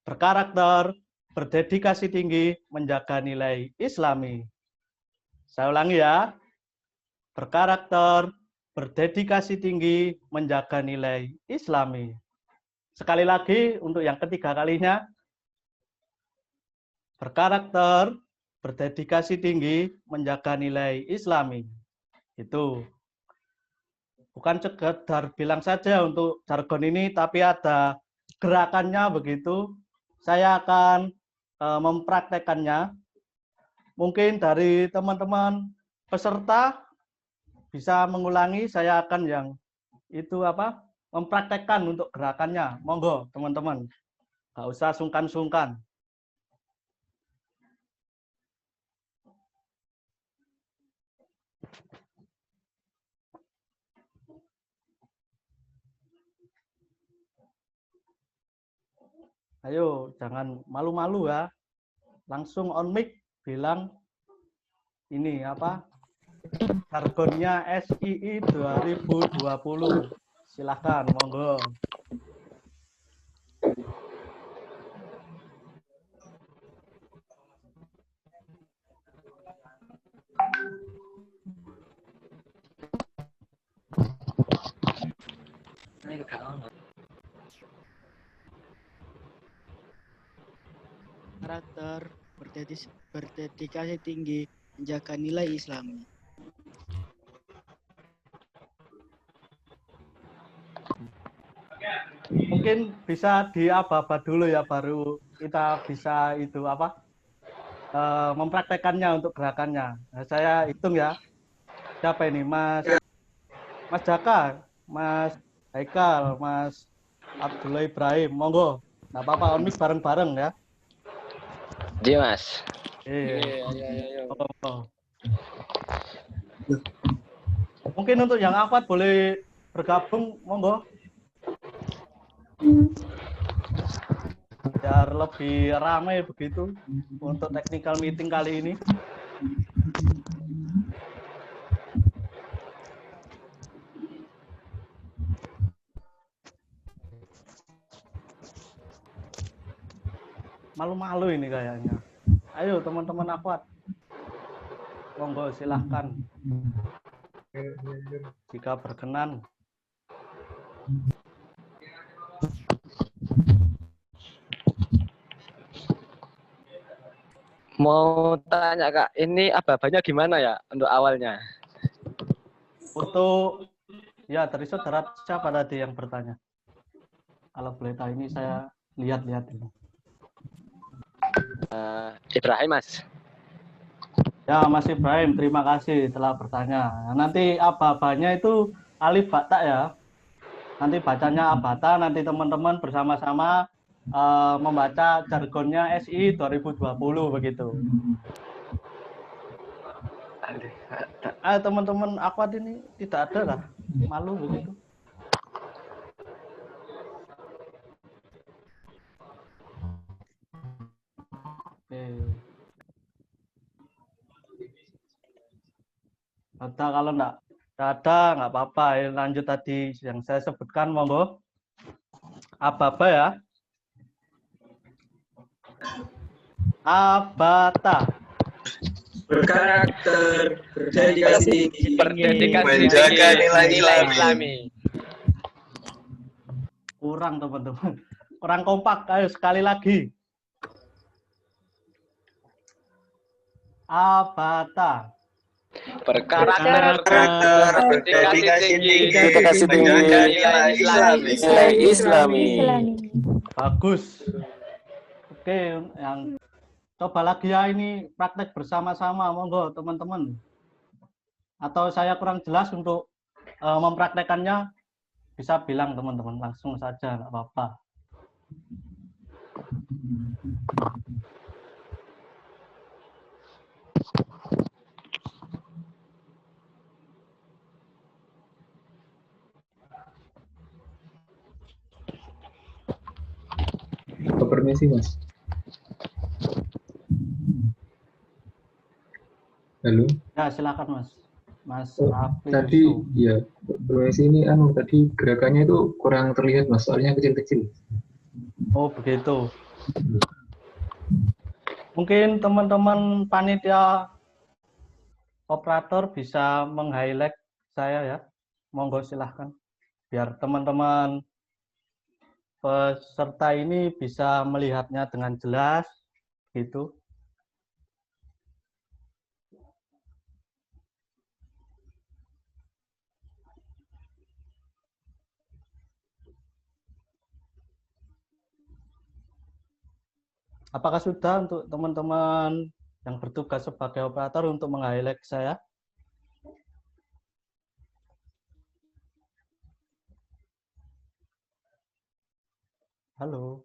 Berkarakter, berdedikasi tinggi, menjaga nilai Islami. Saya ulangi ya. Berkarakter, berdedikasi tinggi, menjaga nilai Islami. Sekali lagi untuk yang ketiga kalinya. Berkarakter, berdedikasi tinggi, menjaga nilai Islami. Itu. Bukan sekedar bilang saja untuk jargon ini, tapi ada gerakannya begitu. Saya akan mempraktekannya. Mungkin dari teman-teman peserta bisa mengulangi, saya akan yang itu mempraktekkan untuk gerakannya. Monggo teman-teman, nggak usah sungkan-sungkan. Ayo, jangan malu-malu ya. Langsung on mic bilang ini jargonnya SII 2020. Silahkan, monggo. Karakter, berdedikasi tinggi, menjaga nilai Islami. Mungkin bisa diaba-aba dulu ya, baru kita bisa itu mempraktekannya untuk gerakannya. Nah, saya hitung ya. Siapa ini? Mas Jaka, Mas Haikal, Mas Abdullah Ibrahim. Monggo. Nggak apa-apa, on mic bareng-bareng ya. Ji Mas. Iya. Mungkin untuk yang akhwat boleh bergabung, monggo. Biar lebih ramai begitu untuk technical meeting kali ini. Malu-malu ini kayaknya. Ayo teman-teman akhwat. Monggo silahkan. Jika berkenan. Mau tanya Kak, ini aba-abanya gimana ya untuk awalnya? Untuk ya dari saudara siapa tadi yang bertanya? Kalau boleh tahu ini saya lihat-lihat ini. Ibrahim Mas. Ya Mas Ibrahim, terima kasih telah bertanya. Nanti aba-abanya itu alif bata ya. Nanti bacanya abata, nanti teman-teman bersama-sama membaca jargonnya SI 2020 begitu. Teman-teman akhwat ini tidak ada lah, malu begitu. Oke. Ada kalau enggak ada nggak apa-apa. Lanjut tadi yang saya sebutkan, monggo. Aba-aba ya. Abata. Berkarakter, berdedikasi tinggi, menjaga nilai-nilai Islami. Kurang teman-teman, kurang kompak. Ayo sekali lagi. Abata. Berkarakter, berdedikasi tinggi, menjaga nilai Islami. Bagus. Oke, yang coba lagi ya ini praktek bersama-sama, monggo teman-teman. Atau saya kurang jelas untuk mempraktekannya, bisa bilang teman-teman langsung saja, nggak apa-apa. Permisi Mas. Halo. Ya silakan Mas. Mas Tadi ya permisi ini tadi gerakannya itu kurang terlihat Mas, soalnya kecil-kecil. Oh begitu. Mungkin teman-teman panitia operator bisa meng-highlight saya ya. Monggo silahkan. Biar teman-teman peserta ini bisa melihatnya dengan jelas gitu. Apakah sudah untuk teman-teman yang bertugas sebagai operator untuk meng-highlight saya? Halo.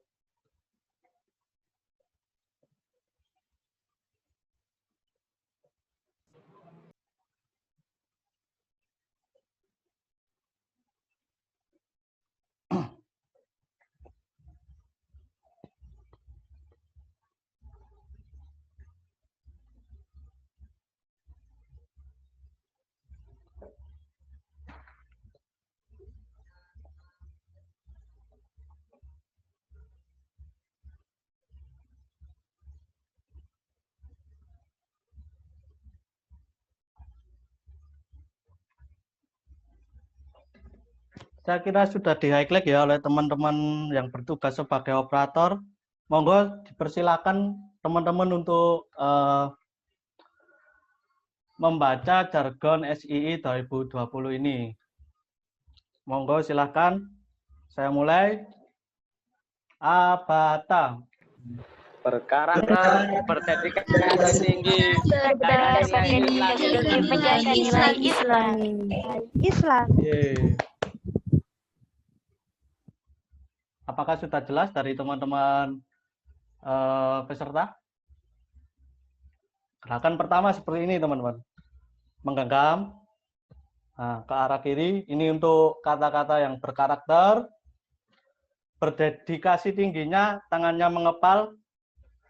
Saya kira sudah di-highlight ya oleh teman-teman yang bertugas sebagai operator. Monggo dipersilakan teman-teman untuk membaca jargon SII 2020 ini. Monggo silakan. Saya mulai. Abata. Berkarakter, berdedikasi tinggi, menjaga nilai Islam. Apakah sudah jelas dari teman-teman peserta? Gerakan pertama seperti ini teman-teman. Menggenggam ke arah kiri. Ini untuk kata-kata yang berkarakter. berdedikasi tingginya, tangannya mengepal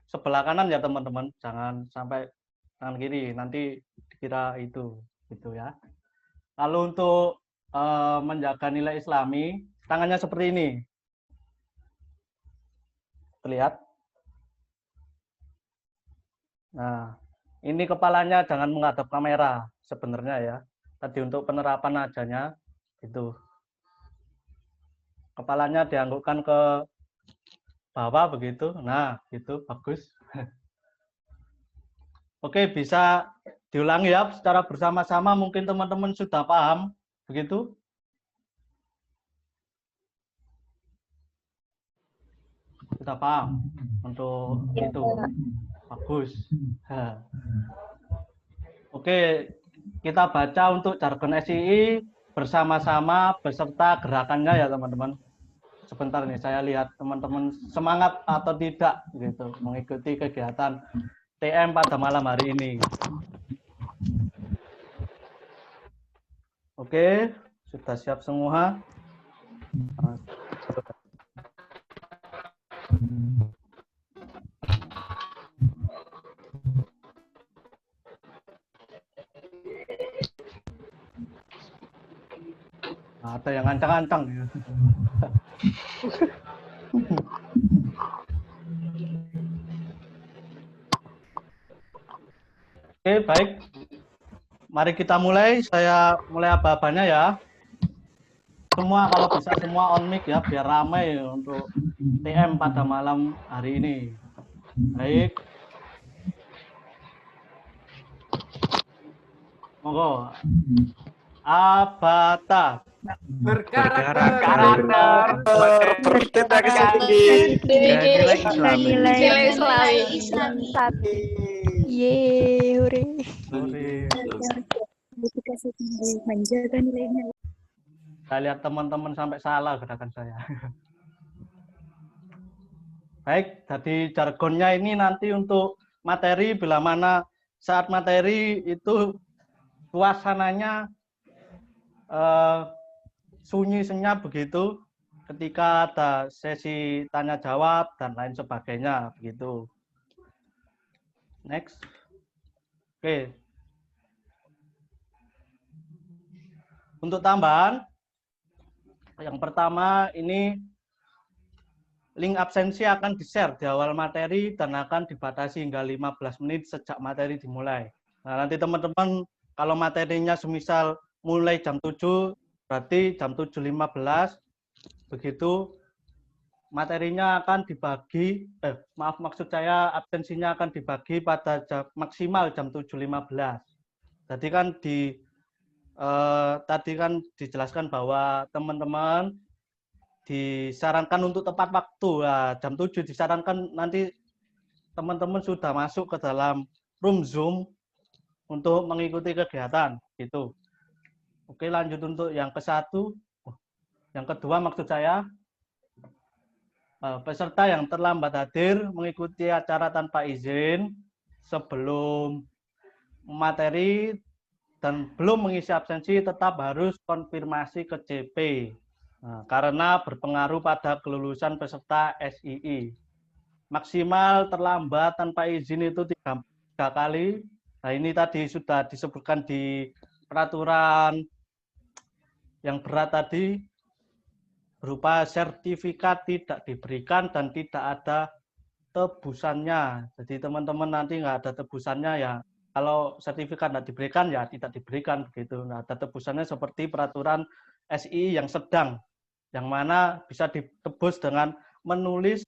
sebelah kanan ya teman-teman, jangan sampai tangan kiri, nanti dikira itu gitu ya. Lalu untuk menjaga nilai Islami, tangannya seperti ini. Terlihat? Nah, ini kepalanya jangan menghadap kamera sebenarnya ya. Tadi untuk penerapan ajanya itu. Kepalanya dianggukkan ke bawah begitu. Nah, gitu bagus. Oke, bisa diulangi ya secara bersama-sama, mungkin teman-teman sudah paham begitu. Sudah paham untuk itu. Bagus. Oke, kita baca untuk jargon SII bersama-sama beserta gerakannya ya teman-teman. Sebentar nih, saya lihat teman-teman semangat atau tidak gitu mengikuti kegiatan TM pada malam hari ini. Oke, sudah siap semua. Ada yang ancang-ancang. Oke, baik. Mari kita mulai. Saya mulai aba-abanya ya. Semua kalau bisa semua on mic ya, biar ramai untuk TM pada malam hari ini. Baik. Monggo. Abata. Berkarakter, berdedikasi tinggi, nilai Islami. Yeay, hore. Dedikasi tinggi, menjaga nilai-nilai. Saya lihat teman-teman sampai salah gerakan saya. Baik, jadi jargonnya ini nanti untuk materi, bila mana saat materi itu suasananya sunyi senyap begitu, ketika ada sesi tanya jawab dan lain sebagainya begitu. Next. Oke. Untuk tambahan, yang pertama ini link absensi akan di-share di awal materi dan akan dibatasi hingga 15 menit sejak materi dimulai. Nah, nanti teman-teman kalau materinya semisal mulai jam 7, berarti jam 7.15, begitu materinya akan dibagi, maksud saya absensinya akan dibagi pada maksimal jam 7.15. Jadi kan tadi kan dijelaskan bahwa teman-teman disarankan untuk tepat waktu. Nah, jam 7 disarankan nanti teman-teman sudah masuk ke dalam room Zoom untuk mengikuti kegiatan gitu. Oke, lanjut untuk yang ke-1. Yang kedua maksud saya, peserta yang terlambat hadir mengikuti acara tanpa izin sebelum materi dan belum mengisi absensi tetap harus konfirmasi ke CP. Nah, karena berpengaruh pada kelulusan peserta SII. Maksimal terlambat tanpa izin itu 3 kali. Nah, ini tadi sudah disebutkan di peraturan yang berat tadi, berupa sertifikat tidak diberikan dan tidak ada tebusannya. Jadi teman-teman nanti nggak ada tebusannya ya. Kalau sertifikat tidak diberikan ya tidak diberikan begitu. Nggak ada tebusannya seperti peraturan SII yang sedang, yang mana bisa ditebus dengan menulis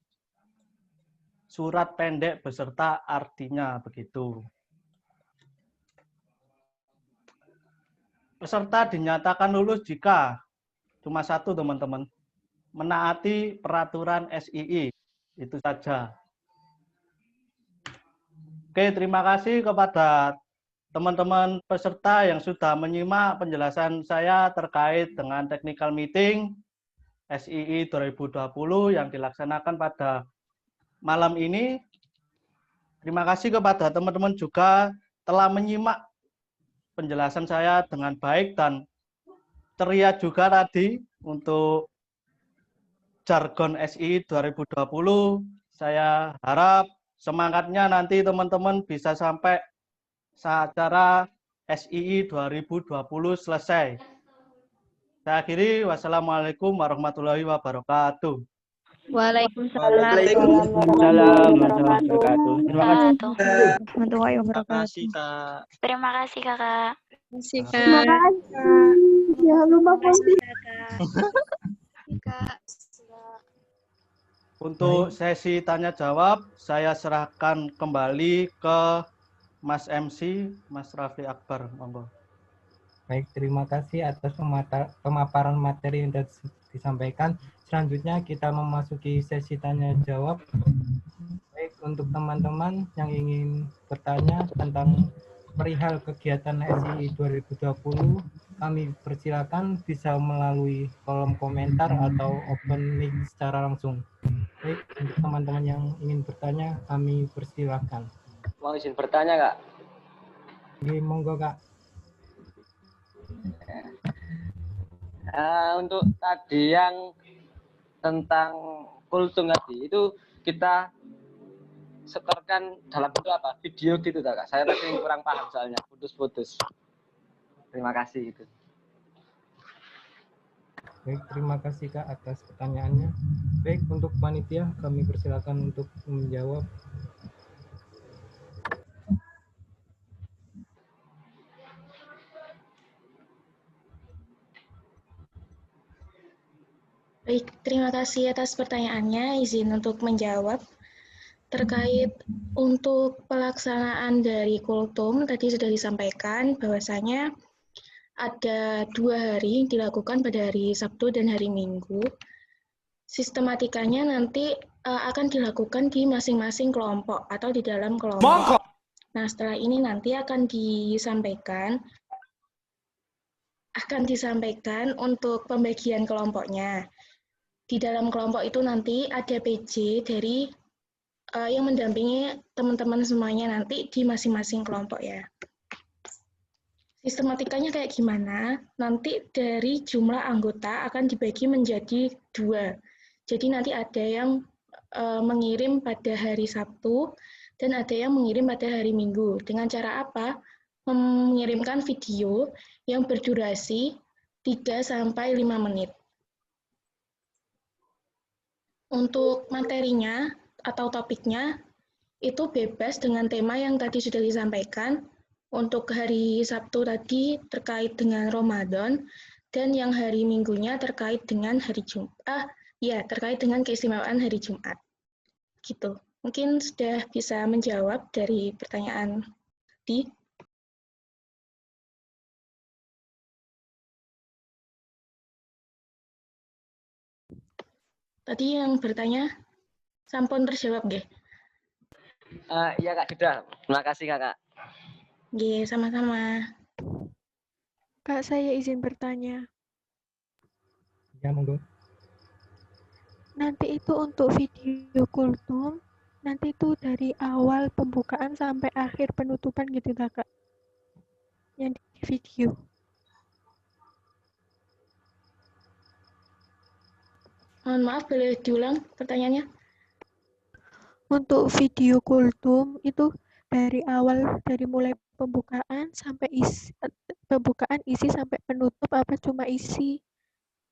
surat pendek beserta artinya begitu. Peserta dinyatakan lulus jika cuma satu teman-teman, menaati peraturan SII. Itu saja. Oke, terima kasih kepada teman-teman peserta yang sudah menyimak penjelasan saya terkait dengan technical meeting SII 2020 yang dilaksanakan pada malam ini. Terima kasih kepada teman-teman juga telah menyimak penjelasan saya dengan baik dan ceria juga tadi untuk jargon SI 2020. Saya harap semangatnya nanti teman-teman bisa sampai saat acara SII 2020 selesai. Saya akhiri, wassalamualaikum warahmatullahi wabarakatuh. Waalaikumsalam warahmatullahi wabarakatuh. Terima kasih. warahmatullahi wabarakatuh. Terima kasih kakak. Terima kasih. Jangan lupa posting. Untuk sesi tanya jawab, saya serahkan kembali ke Mas MC, Mas Raffi Akbar. Monggo. Baik, terima kasih atas pemaparan materi yang disampaikan. Selanjutnya kita memasuki sesi tanya jawab. Baik, untuk teman-teman yang ingin bertanya tentang perihal kegiatan SII 2020, kami persilakan bisa melalui kolom komentar atau open mic secara langsung. Baik, untuk teman-teman yang ingin bertanya, kami persilakan. Mau izin bertanya, Kak? Oke, monggo, Kak. Untuk tadi yang tentang kultum tadi, itu kita setorkan dalam bentuk apa? Video gitu, Kak? Saya tadi kurang paham soalnya, putus-putus. Terima kasih gitu. Baik, terima kasih Kak atas pertanyaannya. Baik, untuk panitia kami persilakan untuk menjawab. Baik, terima kasih atas pertanyaannya. Izin untuk menjawab. Terkait untuk pelaksanaan dari kultum, tadi sudah disampaikan bahwasanya ada 2 hari dilakukan pada hari Sabtu dan hari Minggu. Sistematikanya nanti akan dilakukan di masing-masing kelompok atau di dalam kelompok. Nah, setelah ini nanti akan disampaikan untuk pembagian kelompoknya. Di dalam kelompok itu nanti ada PJ dari yang mendampingi teman-teman semuanya nanti di masing-masing kelompok ya. Sistematikanya kayak gimana? Nanti dari jumlah anggota akan dibagi menjadi 2. Jadi nanti ada yang mengirim pada hari Sabtu dan ada yang mengirim pada hari Minggu. Dengan cara apa? Mengirimkan video yang berdurasi 3-5 menit. Untuk materinya atau topiknya itu bebas dengan tema yang tadi sudah disampaikan. Untuk hari Sabtu tadi terkait dengan Ramadan dan yang hari Minggunya terkait dengan hari Jumat. Terkait dengan keistimewaan hari Jumat. Gitu. Mungkin sudah bisa menjawab dari pertanyaan tadi. Tadi yang bertanya sampun terjawab nggih? Iya Kak, sudah. Terima kasih Kakak. Nggih, sama-sama. Kak, saya izin bertanya. Ya, monggo. Nanti itu untuk video kultum, nanti itu dari awal pembukaan sampai akhir penutupan gitu Kak? Yang di video. Mohon maaf, boleh diulang pertanyaannya? Untuk video kultum itu dari awal, dari mulai pembukaan sampai isi sampai penutup, apa cuma isi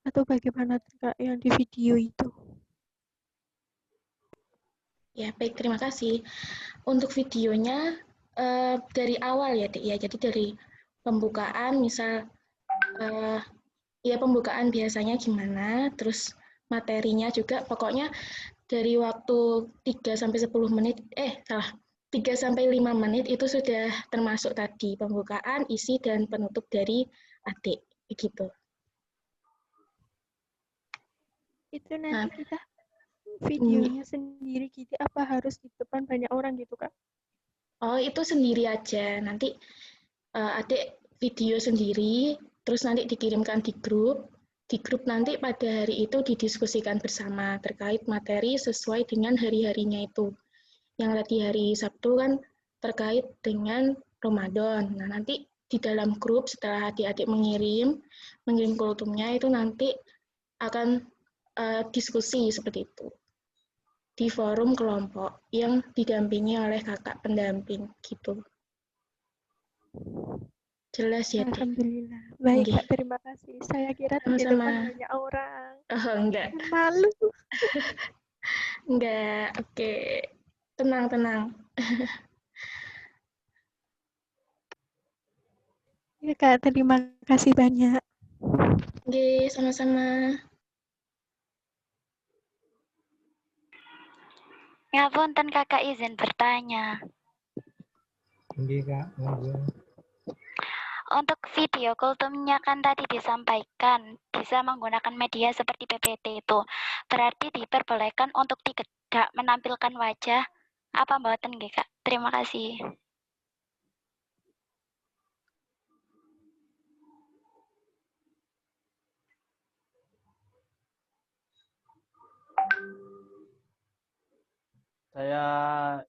atau bagaimana Kak yang di video itu? Ya, baik, terima kasih. Untuk videonya dari awal ya, Dik, ya. Jadi dari pembukaan, misal pembukaan biasanya gimana, terus materinya juga, pokoknya dari waktu 3-10 menit, 3-5 menit itu sudah termasuk tadi pembukaan, isi, dan penutup dari adik, begitu. Itu nanti kita videonya sendiri gitu, apa harus di depan banyak orang gitu Kak? Oh, itu sendiri aja. Nanti adik video sendiri, terus nanti dikirimkan di grup. Di grup nanti pada hari itu didiskusikan bersama terkait materi sesuai dengan hari-harinya itu. Yang tadi hari Sabtu kan terkait dengan Ramadan. Nah, nanti di dalam grup setelah adik-adik mengirim kultumnya itu nanti akan diskusi seperti itu di forum kelompok yang didampingi oleh kakak pendamping gitu. Jelas ya, Dik? Alhamdulillah. Baik, Nggih. Kak. Terima kasih. Saya kira di Sama-sama. depan banyak orang. Oh, enggak. Malu. Enggak, oke. Tenang. Ya, Kak. Terima kasih banyak. Oke, sama-sama. Ngapunten kakak izin bertanya. Oke, Kak. Monggo. Untuk video kultumnya kan tadi disampaikan bisa menggunakan media seperti PPT itu. Berarti diperbolehkan untuk tidak menampilkan wajah apa mboten nggih, Kak? Terima kasih. Saya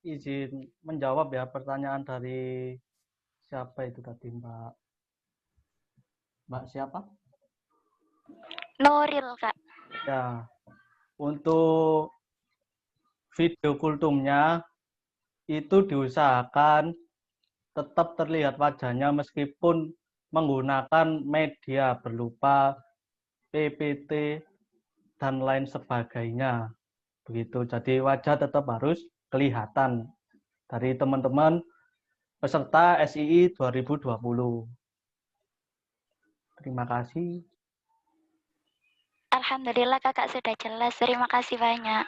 izin menjawab ya pertanyaan dari siapa itu tadi, Mbak? Mbak siapa? Nuril, Kak. Ya, untuk video kultumnya itu diusahakan tetap terlihat wajahnya meskipun menggunakan media berupa PPT dan lain sebagainya. Begitu. Jadi wajah tetap harus kelihatan dari teman-teman peserta SII 2020. Terima kasih. Alhamdulillah kakak sudah jelas. Terima kasih banyak.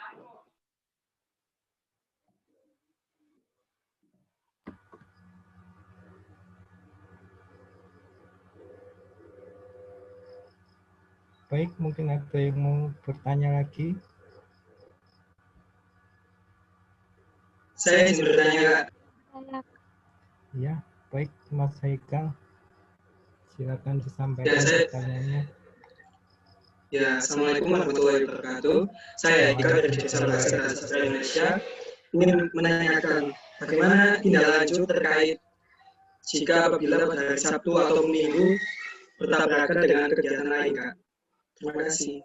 Baik, mungkin ada yang mau bertanya lagi. Saya izin bertanya, Kak. Ya, baik Mas Haikal. Silakan disampaikan Ya, pertanyaannya. Ya, Assalamualaikum warahmatullahi wabarakatuh. Saya Ika dari Desa Bahasa dan Sastra Indonesia ingin menanyakan bagaimana tindak lanjut terkait jika apabila pada hari Sabtu atau Minggu bertabrakan dengan kegiatan lain, Kak. Terima kasih.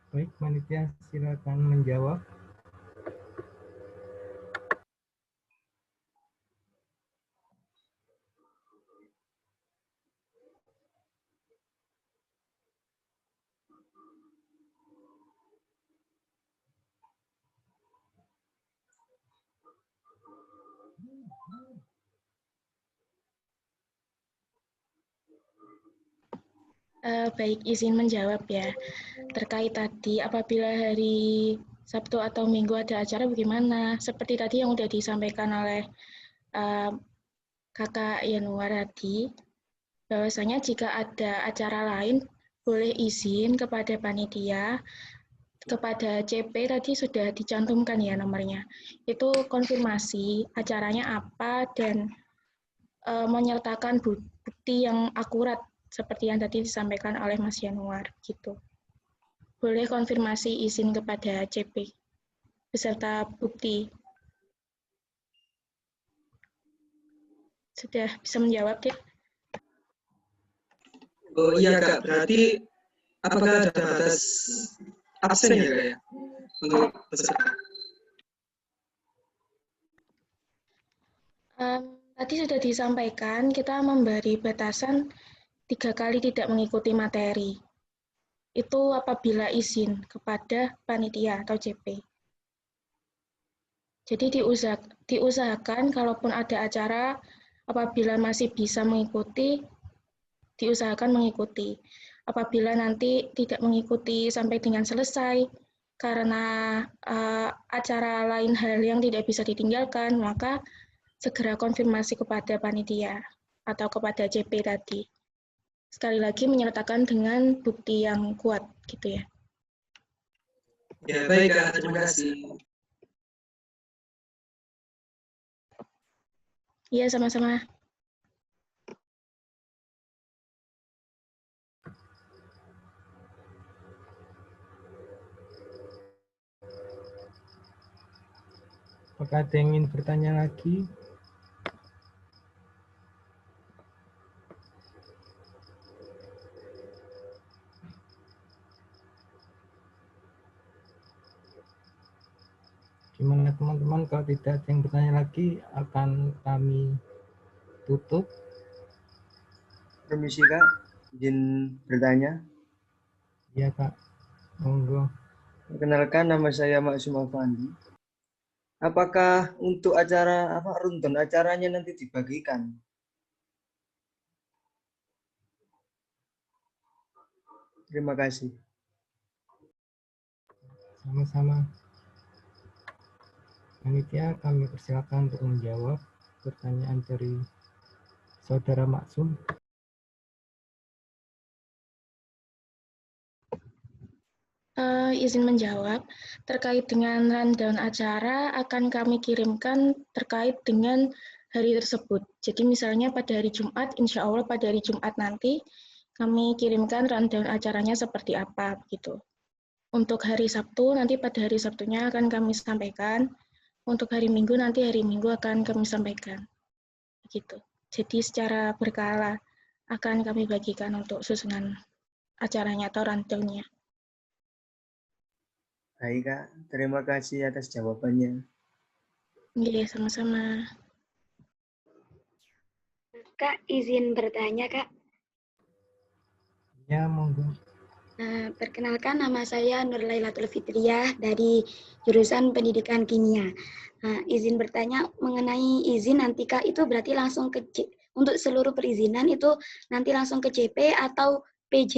Baik, panitia silakan menjawab. Baik, izin menjawab ya. Terkait tadi, apabila hari Sabtu atau Minggu ada acara bagaimana? Seperti tadi yang sudah disampaikan oleh Kakak Yanuar tadi, bahwasanya jika ada acara lain, boleh izin kepada panitia, kepada CP tadi sudah dicantumkan ya nomornya. Itu konfirmasi acaranya apa dan menyertakan bukti yang akurat seperti yang tadi disampaikan oleh Mas Yanuar gitu. Boleh konfirmasi izin kepada CP beserta bukti. Sudah bisa menjawab, Dik? Oh iya, Kak. Berarti apakah ada batas absen ya, Kak, ya? Untuk peserta? Tadi sudah disampaikan, kita memberi batasan 3 kali tidak mengikuti materi. Itu apabila izin kepada panitia atau CP. Jadi diusahakan kalaupun ada acara, apabila masih bisa mengikuti, diusahakan mengikuti. Apabila nanti tidak mengikuti sampai dengan selesai, karena acara lain hal yang tidak bisa ditinggalkan, maka segera konfirmasi kepada panitia atau kepada CP tadi. Sekali lagi menyertakan dengan bukti yang kuat, gitu ya. Ya, baik, Kak. Terima kasih. Iya, sama-sama. Apakah ada yang ingin bertanya lagi? kalau tidak ada yang bertanya lagi, akan kami tutup. Permisi Kak, izin bertanya. Iya Kak, monggo. Perkenalkan, nama saya Maksum Afandi. Apakah untuk acara rundown acaranya nanti dibagikan? Terima kasih. Sama-sama. Panitia, kami persilakan untuk menjawab pertanyaan dari Saudara Maksum. Izin menjawab, terkait dengan rundown acara akan kami kirimkan terkait dengan hari tersebut. Jadi misalnya pada hari Jumat, insya Allah pada hari Jumat nanti kami kirimkan rundown acaranya seperti apa begitu. Untuk hari Sabtu, nanti pada hari Sabtunya akan kami sampaikan. Untuk hari Minggu, nanti hari Minggu akan kami sampaikan. Begitu. Jadi secara berkala akan kami bagikan untuk susunan acaranya atau rundown-nya. Baik Kak, terima kasih atas jawabannya. Iya, sama-sama. Kak, izin bertanya Kak. Ya, monggo. Perkenalkan, nama saya Nur Lailatul Fitriyah dari jurusan Pendidikan Kimia. Izin bertanya mengenai izin nanti Kak, itu berarti langsung ke untuk seluruh perizinan itu nanti langsung ke CP atau PJ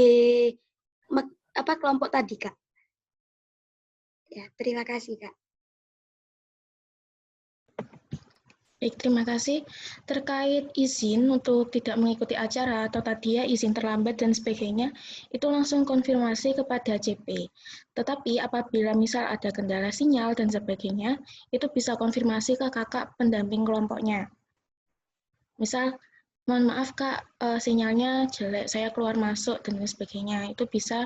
kelompok tadi Kak? Ya, terima kasih Kak. Baik, terima kasih. Terkait izin untuk tidak mengikuti acara atau tadi ya izin terlambat dan sebagainya, itu langsung konfirmasi kepada CP. Tetapi apabila misal ada kendala sinyal dan sebagainya, itu bisa konfirmasi ke kakak pendamping kelompoknya. Misal, mohon maaf Kak, sinyalnya jelek, saya keluar masuk dan sebagainya, itu bisa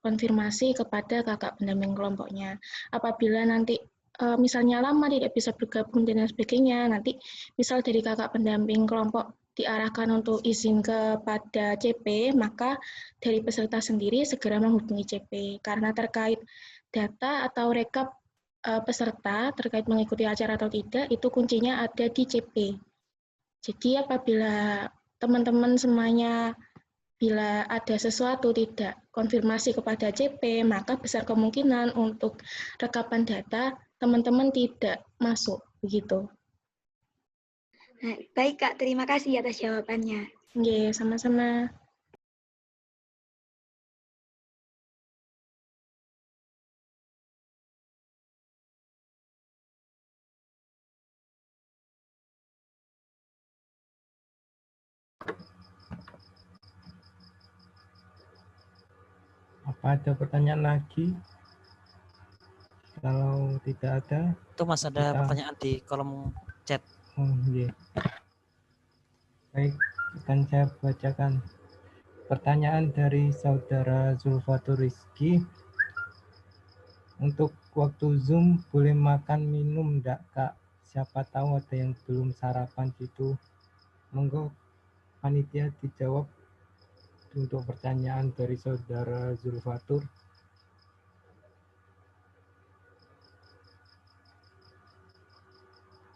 konfirmasi kepada kakak pendamping kelompoknya. Apabila nanti misalnya lama tidak bisa bergabung dan sebagainya, nanti misal dari kakak pendamping kelompok diarahkan untuk izin kepada CP, maka dari peserta sendiri segera menghubungi CP. Karena terkait data atau rekap peserta terkait mengikuti acara atau tidak, itu kuncinya ada di CP. Jadi apabila teman-teman semuanya bila ada sesuatu tidak konfirmasi kepada CP, maka besar kemungkinan untuk rekapan data teman-teman tidak masuk, begitu. Baik Kak, terima kasih atas jawabannya. Oke, sama-sama. Apa ada pertanyaan lagi? Kalau tidak ada, itu Mas ada pertanyaan di kolom chat. Oh iya. Baik, akan saya bacakan. Pertanyaan dari Saudara Zulfatur Rizki. Untuk waktu Zoom boleh makan minum enggak Kak? Siapa tahu ada yang belum sarapan gitu. Monggo panitia dijawab untuk pertanyaan dari Saudara Zulfatur.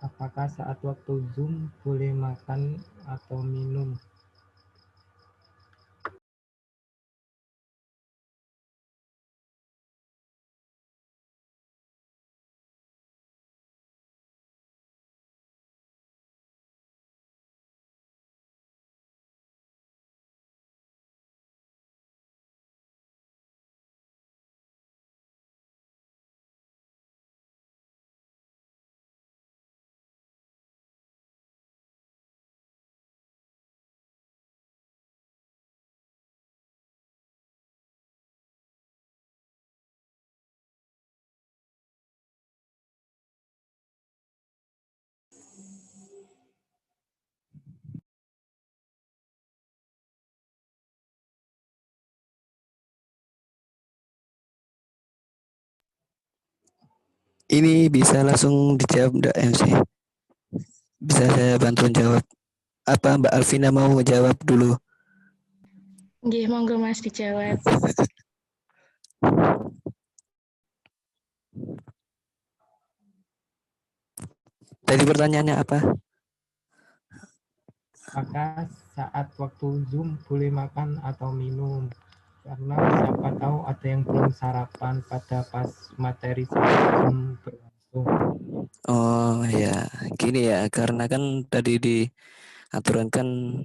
Apakah saat waktu Zoom boleh makan atau minum? Ini bisa langsung dijawab Mbak MC. Bisa saya bantu jawab. Apa Mbak Alvina mau jawab dulu? Nggih, monggo Mas dijawab. Tadi pertanyaannya apa? Apakah saat waktu Zoom boleh makan atau minum? Karena siapa tahu ada yang belum sarapan pada pas materi Zoom berlangsung. Oh ya, gini ya, karena kan tadi di aturan kan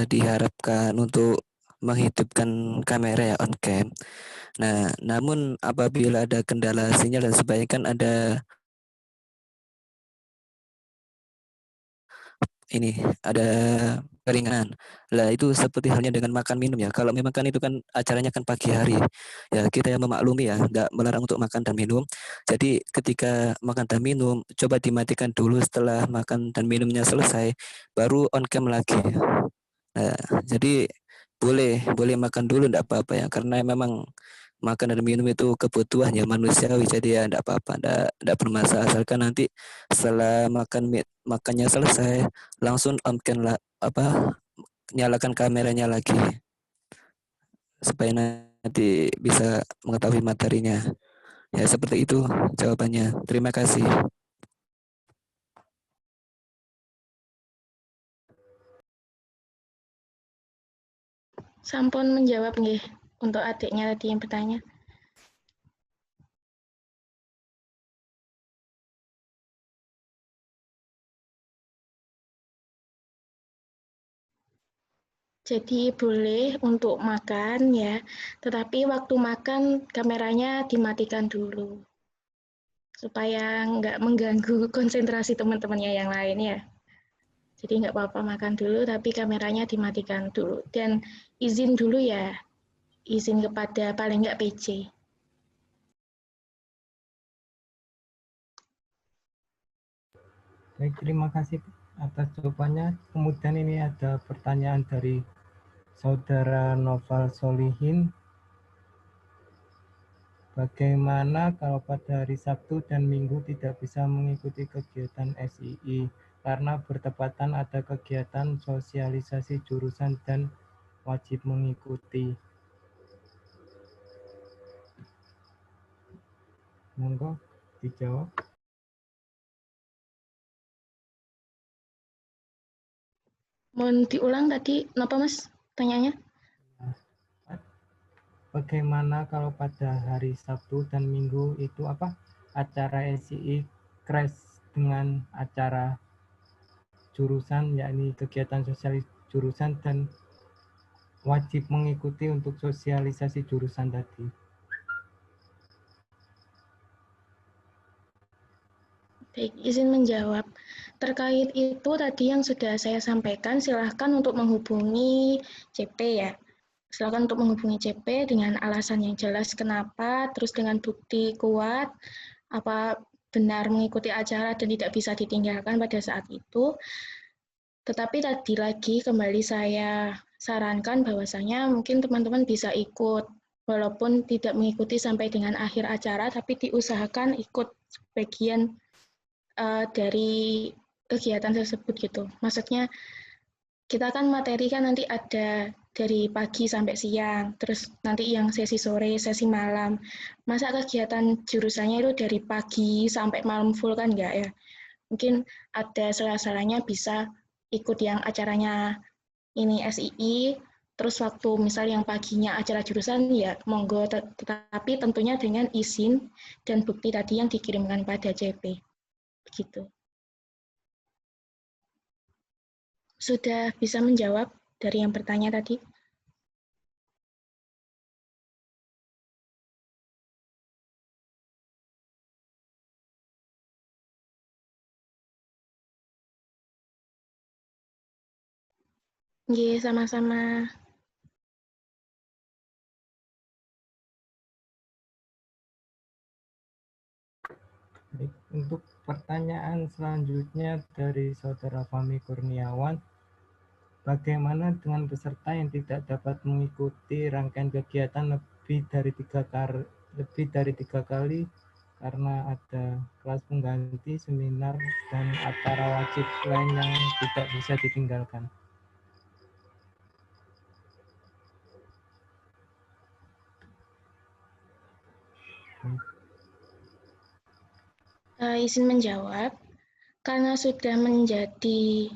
diharapkan untuk menghidupkan kamera ya on cam. Nah, namun apabila ada kendala sinyal dan sebagainya kan ada ini ada keringanan. Lah itu seperti halnya dengan makan minum ya. Kalau memang kan itu kan acaranya kan pagi hari. Ya kita yang memaklumi ya, nggak melarang untuk makan dan minum. Jadi ketika makan dan minum, coba dimatikan dulu setelah makan dan minumnya selesai, baru on cam lagi. Nah, jadi boleh makan dulu enggak apa-apa ya, karena memang makan dan minum itu kebutuhan ya manusiawi, jadi ya enggak apa-apa, enggak bermasalah, asalkan nanti setelah makannya selesai langsung on cam nyalakan kameranya lagi supaya nanti bisa mengetahui materinya. Ya seperti itu jawabannya. Terima kasih. Sampun menjawab nggih untuk adiknya tadi yang bertanya. Jadi boleh untuk makan ya, tetapi waktu makan kameranya dimatikan dulu. Supaya nggak mengganggu konsentrasi teman-temannya yang lain ya. Jadi nggak apa-apa makan dulu, tapi kameranya dimatikan dulu. Dan izin dulu ya, izin kepada paling nggak PC. Baik, terima kasih atas jawabannya. Kemudian ini ada pertanyaan dari Saudara Noval Solihin. Bagaimana kalau pada hari Sabtu dan Minggu tidak bisa mengikuti kegiatan SII karena bertepatan ada kegiatan sosialisasi jurusan dan wajib mengikuti? Monggo dijawab. Mohon diulang tadi, kenapa Mas tanyanya? Bagaimana kalau pada hari Sabtu dan Minggu itu acara SII crash dengan acara jurusan, yakni kegiatan sosialis jurusan dan wajib mengikuti untuk sosialisasi jurusan tadi. Baik, izin menjawab. Terkait itu tadi yang sudah saya sampaikan, silahkan untuk menghubungi CP ya. Silakan untuk menghubungi CP dengan alasan yang jelas kenapa, terus dengan bukti kuat, apa benar mengikuti acara dan tidak bisa ditinggalkan pada saat itu. Tetapi tadi lagi kembali saya sarankan bahwasanya mungkin teman-teman bisa ikut, walaupun tidak mengikuti sampai dengan akhir acara, tapi diusahakan ikut bagian dari kegiatan tersebut gitu. Maksudnya kita kan materi kan nanti ada dari pagi sampai siang, terus nanti yang sesi sore, sesi malam. Masa kegiatan jurusannya itu dari pagi sampai malam full kan enggak ya? Mungkin ada sela-selanya bisa ikut yang acaranya ini SII, terus waktu misal yang paginya acara jurusan ya monggo, tetapi tentunya dengan izin dan bukti tadi yang dikirimkan pada CP. Begitu. Sudah bisa menjawab dari yang bertanya tadi? Nggih, sama-sama. Baik, untuk pertanyaan selanjutnya dari Saudara Fahmi Kurniawan, bagaimana dengan peserta yang tidak dapat mengikuti rangkaian kegiatan lebih dari tiga kali karena ada kelas pengganti, seminar, dan acara wajib lain yang tidak bisa ditinggalkan? Izin menjawab. karena sudah menjadi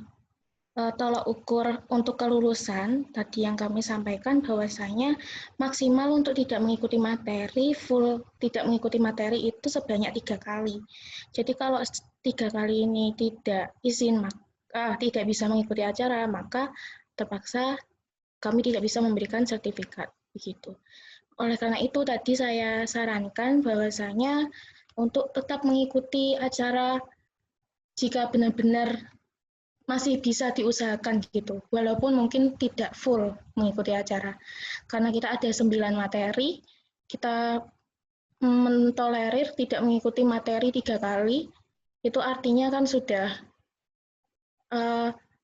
tolak ukur untuk kelulusan, tadi yang kami sampaikan bahwasanya maksimal untuk tidak mengikuti materi, full tidak mengikuti materi itu sebanyak 3 kali. Jadi kalau 3 kali ini tidak tidak bisa mengikuti acara, maka terpaksa kami tidak bisa memberikan sertifikat, begitu. Oleh karena itu tadi saya sarankan bahwasanya untuk tetap mengikuti acara jika benar-benar masih bisa diusahakan gitu, walaupun mungkin tidak full mengikuti acara. Karena kita ada 9 materi, kita mentolerir tidak mengikuti materi 3 kali, itu artinya kan sudah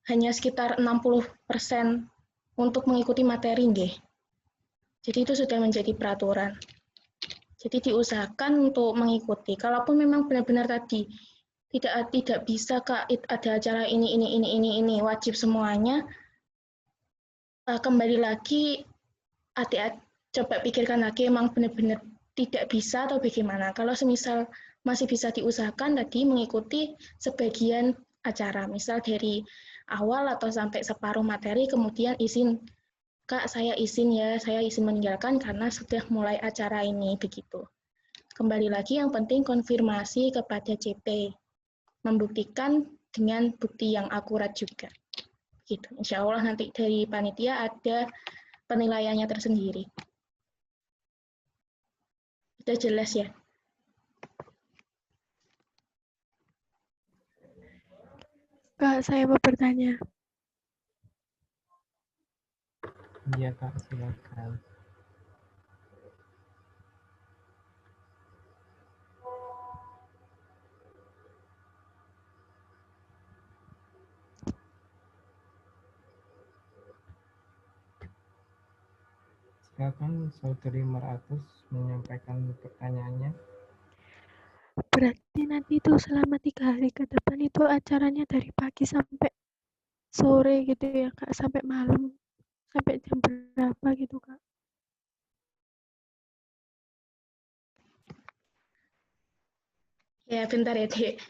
hanya sekitar 60% untuk mengikuti materi nggih. Jadi itu sudah menjadi peraturan. Jadi diusahakan untuk mengikuti. Kalaupun memang benar-benar tadi tidak bisa Kak, ada acara ini wajib semuanya. Kembali lagi adik-adik coba pikirkan lagi emang benar-benar tidak bisa atau bagaimana. Kalau semisal masih bisa diusahakan tadi mengikuti sebagian acara, misal dari awal atau sampai separuh materi, kemudian izin, Kak saya izin ya, saya izin meninggalkan karena sudah mulai acara ini, begitu. Kembali lagi yang penting konfirmasi kepada CP. Membuktikan dengan bukti yang akurat juga. Gitu. Insya Allah nanti dari panitia ada penilaiannya tersendiri. Sudah jelas ya? Kak, saya mau bertanya. Iya Kak, silakan. Silakan Saudari Maratus menyampaikan pertanyaannya. Berarti nanti itu selama 3 hari ke depan itu acaranya dari pagi sampai sore gitu ya Kak, sampai malam, sampai jam berapa gitu Kak? Ya bentar ya Dek.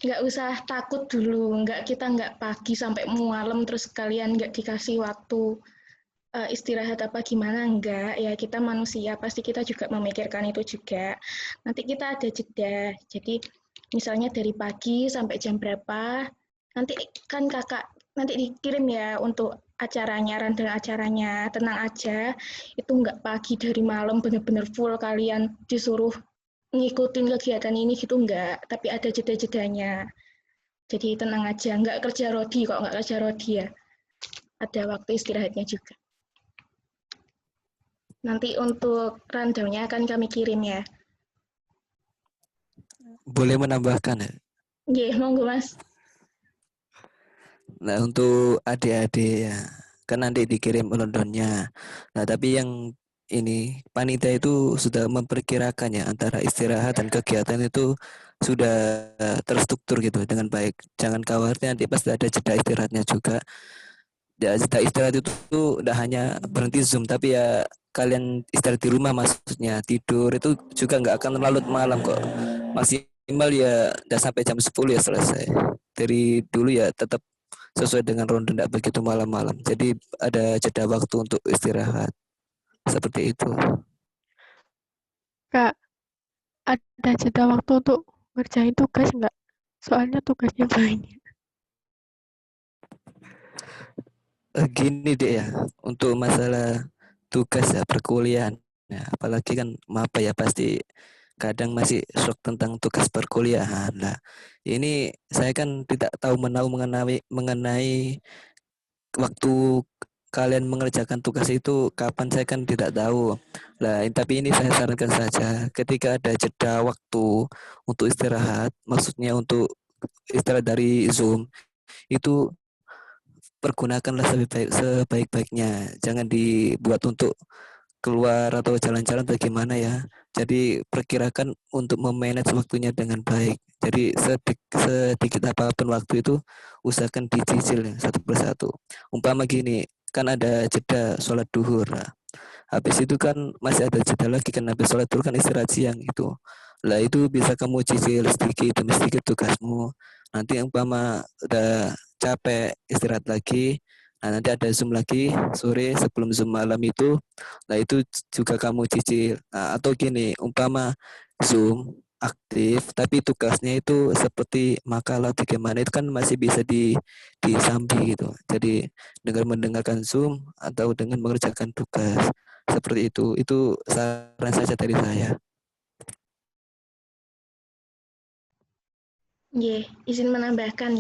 Nggak usah takut dulu, kita nggak pagi sampai malam terus kalian nggak dikasih waktu istirahat apa gimana, enggak ya, kita manusia pasti kita juga memikirkan itu juga. Nanti kita ada jeda, jadi misalnya dari pagi sampai jam berapa, nanti kan kakak nanti dikirim ya untuk acaranya, rundown acaranya, tenang aja, itu enggak pagi dari malam benar-benar full kalian disuruh ngikutin kegiatan ini gitu, enggak, tapi ada jeda-jedanya. Jadi tenang aja, enggak kerja rodi kok, enggak kerja rodi ya. Ada waktu istirahatnya juga. Nanti untuk rundown-nya akan kami kirim ya. Boleh menambahkan ya? Iya, monggo Mas. Nah, untuk adik-adik ya, kan nanti dikirim rundown-nya. Nah, tapi yang ini panitia itu sudah memperkirakan ya antara istirahat dan kegiatan itu sudah terstruktur gitu dengan baik. Jangan khawatir, nanti pasti ada jeda istirahatnya juga. Ya, jeda istirahat itu tidak hanya berhenti Zoom, tapi ya kalian istirahat di rumah, maksudnya tidur itu juga nggak akan larut malam kok. Maksimal ya udah sampai jam 10 ya selesai. Dari dulu ya tetap sesuai dengan ronde, tidak begitu malam-malam. Jadi ada jeda waktu untuk istirahat. Seperti itu. Kak, ada jeda waktu untuk ngerjain tugas nggak? Soalnya tugasnya banyak. Gini deh ya, untuk masalah tugas ya perkuliahan, ya, apalagi kan apa ya, pasti kadang masih shock tentang tugas perkuliahan lah. Ini saya kan tidak tahu menahu mengenai waktu kalian mengerjakan tugas itu kapan, saya kan tidak tahu. Lah, tapi ini saya sarankan saja ketika ada jeda waktu untuk istirahat, maksudnya untuk istirahat dari Zoom, itu pergunakanlah sebaik-baiknya. Jangan dibuat untuk keluar atau jalan-jalan bagaimana ya. Jadi perkirakan untuk memanage waktunya dengan baik. Jadi sedikit apapun waktu itu usahakan dicicil satu persatu. Umpama gini, kan ada jeda sholat duhur. Nah, habis itu kan masih ada jeda lagi kan habis sholat duhur kan istirahat siang itu. Lah itu bisa kamu cicil sedikit demi sedikit tugasmu. Nanti umpama udah capek istirahat lagi, nah nanti ada Zoom lagi sore sebelum Zoom malam itu, nah itu juga kamu cicil. Nah, atau gini, umpama Zoom aktif tapi tugasnya itu seperti makalah bagaimana itu kan masih bisa disambi gitu. Jadi dengan mendengarkan Zoom atau dengan mengerjakan tugas seperti itu saran saja dari saya. Izin menambahkan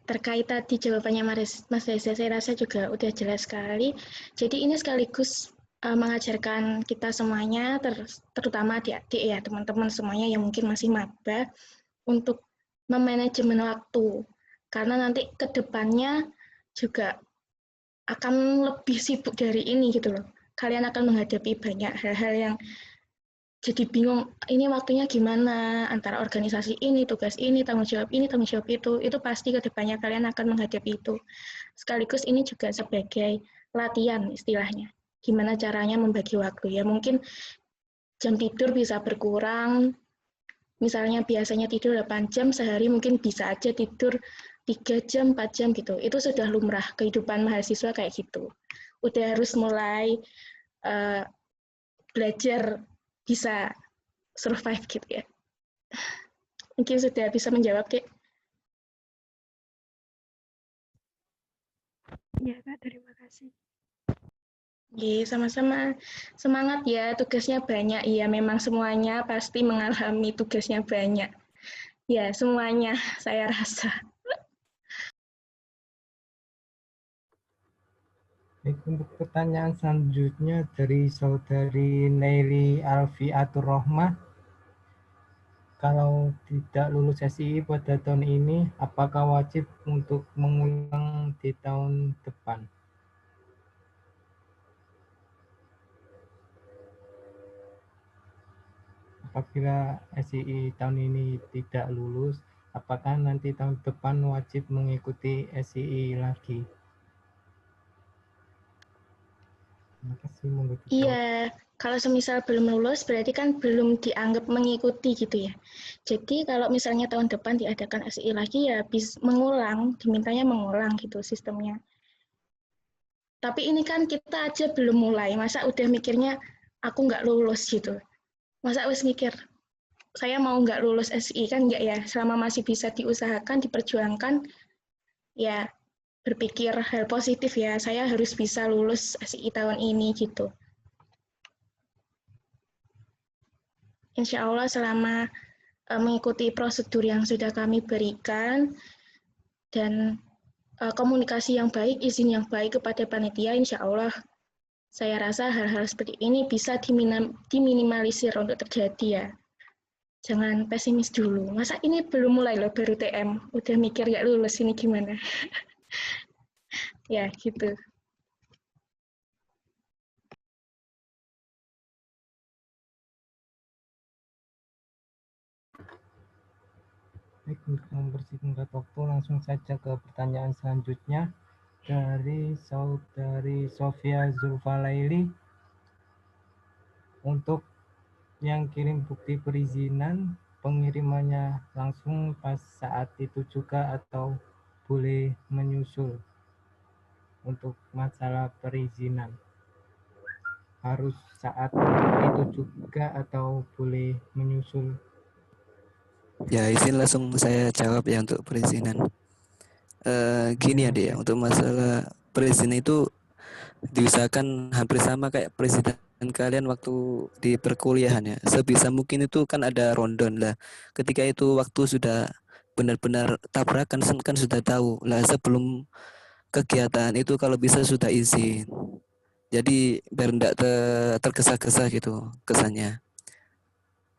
terkait tadi jawabannya Mas Reza, saya rasa juga udah jelas sekali. Jadi ini sekaligus mengajarkan kita semuanya, terutama adik-adik ya, teman-teman semuanya yang mungkin masih maba, untuk memanajemen waktu. Karena nanti ke depannya juga akan lebih sibuk dari ini gitu loh. Kalian akan menghadapi banyak hal-hal yang jadi bingung, ini waktunya gimana, antara organisasi ini, tugas ini, tanggung jawab itu pasti ke depannya kalian akan menghadapi itu. Sekaligus ini juga sebagai latihan istilahnya. Gimana caranya membagi waktu ya, mungkin jam tidur bisa berkurang, misalnya biasanya tidur 8 jam, sehari mungkin bisa aja tidur 3 jam, 4 jam gitu. Itu sudah lumrah kehidupan mahasiswa kayak gitu. Udah harus mulai belajar bisa survive gitu ya. Mungkin sudah bisa menjawab, Kek. Iya, Kak, terima kasih. Sama-sama. Semangat ya, tugasnya banyak. Iya, memang semuanya pasti mengalami tugasnya banyak. Ya, semuanya saya rasa. Baik, untuk pertanyaan selanjutnya dari saudari Neili Alfiatur Rohmah. Kalau tidak lulus SII pada tahun ini, apakah wajib untuk mengulang di tahun depan? Apabila SII tahun ini tidak lulus, apakah nanti tahun depan wajib mengikuti SII lagi? Terima kasih. Iya, kalau semisal belum lulus berarti kan belum dianggap mengikuti gitu ya. Jadi kalau misalnya tahun depan diadakan SII lagi ya bisa mengulang, dimintanya mengulang gitu sistemnya. Tapi ini kan kita aja belum mulai, masa udah mikirnya aku nggak lulus gitu. Masa wis mikir saya mau nggak lulus SI kan nggak ya, selama masih bisa diusahakan, diperjuangkan, ya berpikir hal positif ya, saya harus bisa lulus SI tahun ini gitu. Insya Allah selama mengikuti prosedur yang sudah kami berikan dan komunikasi yang baik, izin yang baik kepada panitia, insya Allah saya rasa hal-hal seperti ini bisa diminimalisir untuk terjadi ya. Jangan pesimis dulu. Masa ini belum mulai loh, baru TM. Udah mikir gak lulus ini gimana. Ya, gitu. Baik, untuk mempersingkat waktu, langsung saja ke pertanyaan selanjutnya dari saudari Sofia Zulfalaili. Untuk yang kirim bukti perizinan, pengirimannya langsung pas saat itu juga atau boleh menyusul? Untuk masalah perizinan, harus saat itu juga atau boleh menyusul? Ya, izin langsung saya jawab ya untuk perizinan. Gini ya, Dek, untuk masalah perizinan itu diusahakan hampir sama kayak perizinan kalian waktu di perkuliahan ya. Sebisa mungkin itu kan ada rundown lah. Ketika itu waktu sudah benar-benar tabrakan kan sudah tahu lah sebelum kegiatan itu kalau bisa sudah izin. Jadi biar enggak tergesa-gesa gitu kesannya.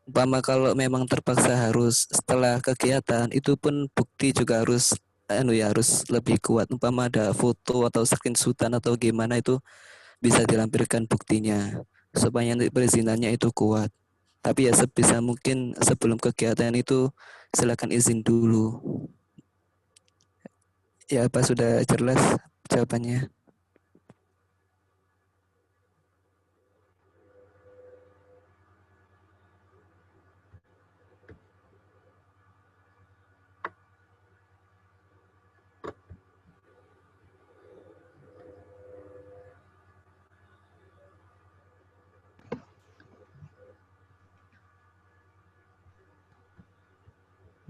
Umpama kalau memang terpaksa harus setelah kegiatan itu pun bukti juga harus harus lebih kuat. Umpama ada foto atau screenshotan atau gimana itu bisa dilampirkan buktinya supaya nanti perizinannya itu kuat. Tapi ya sebisa mungkin sebelum kegiatan itu silakan izin dulu. Ya, apa sudah jelas jawabannya?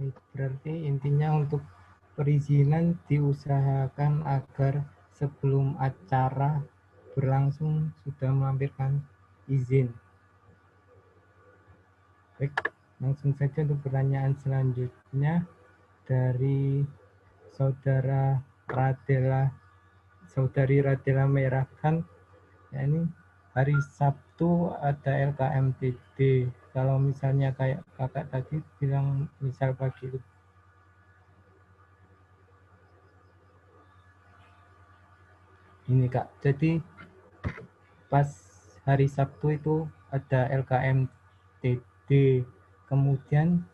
Ini berarti intinya untuk perizinan diusahakan agar sebelum acara berlangsung sudah melampirkan izin. Baik, langsung saja untuk pertanyaan selanjutnya dari Saudari Radela Merahkan. Ya, ini hari Sabtu ada LKMTD. Kalau misalnya kayak kakak tadi bilang misal pagi itu. Ini Kak, jadi pas hari Sabtu itu ada LKMTD, kemudian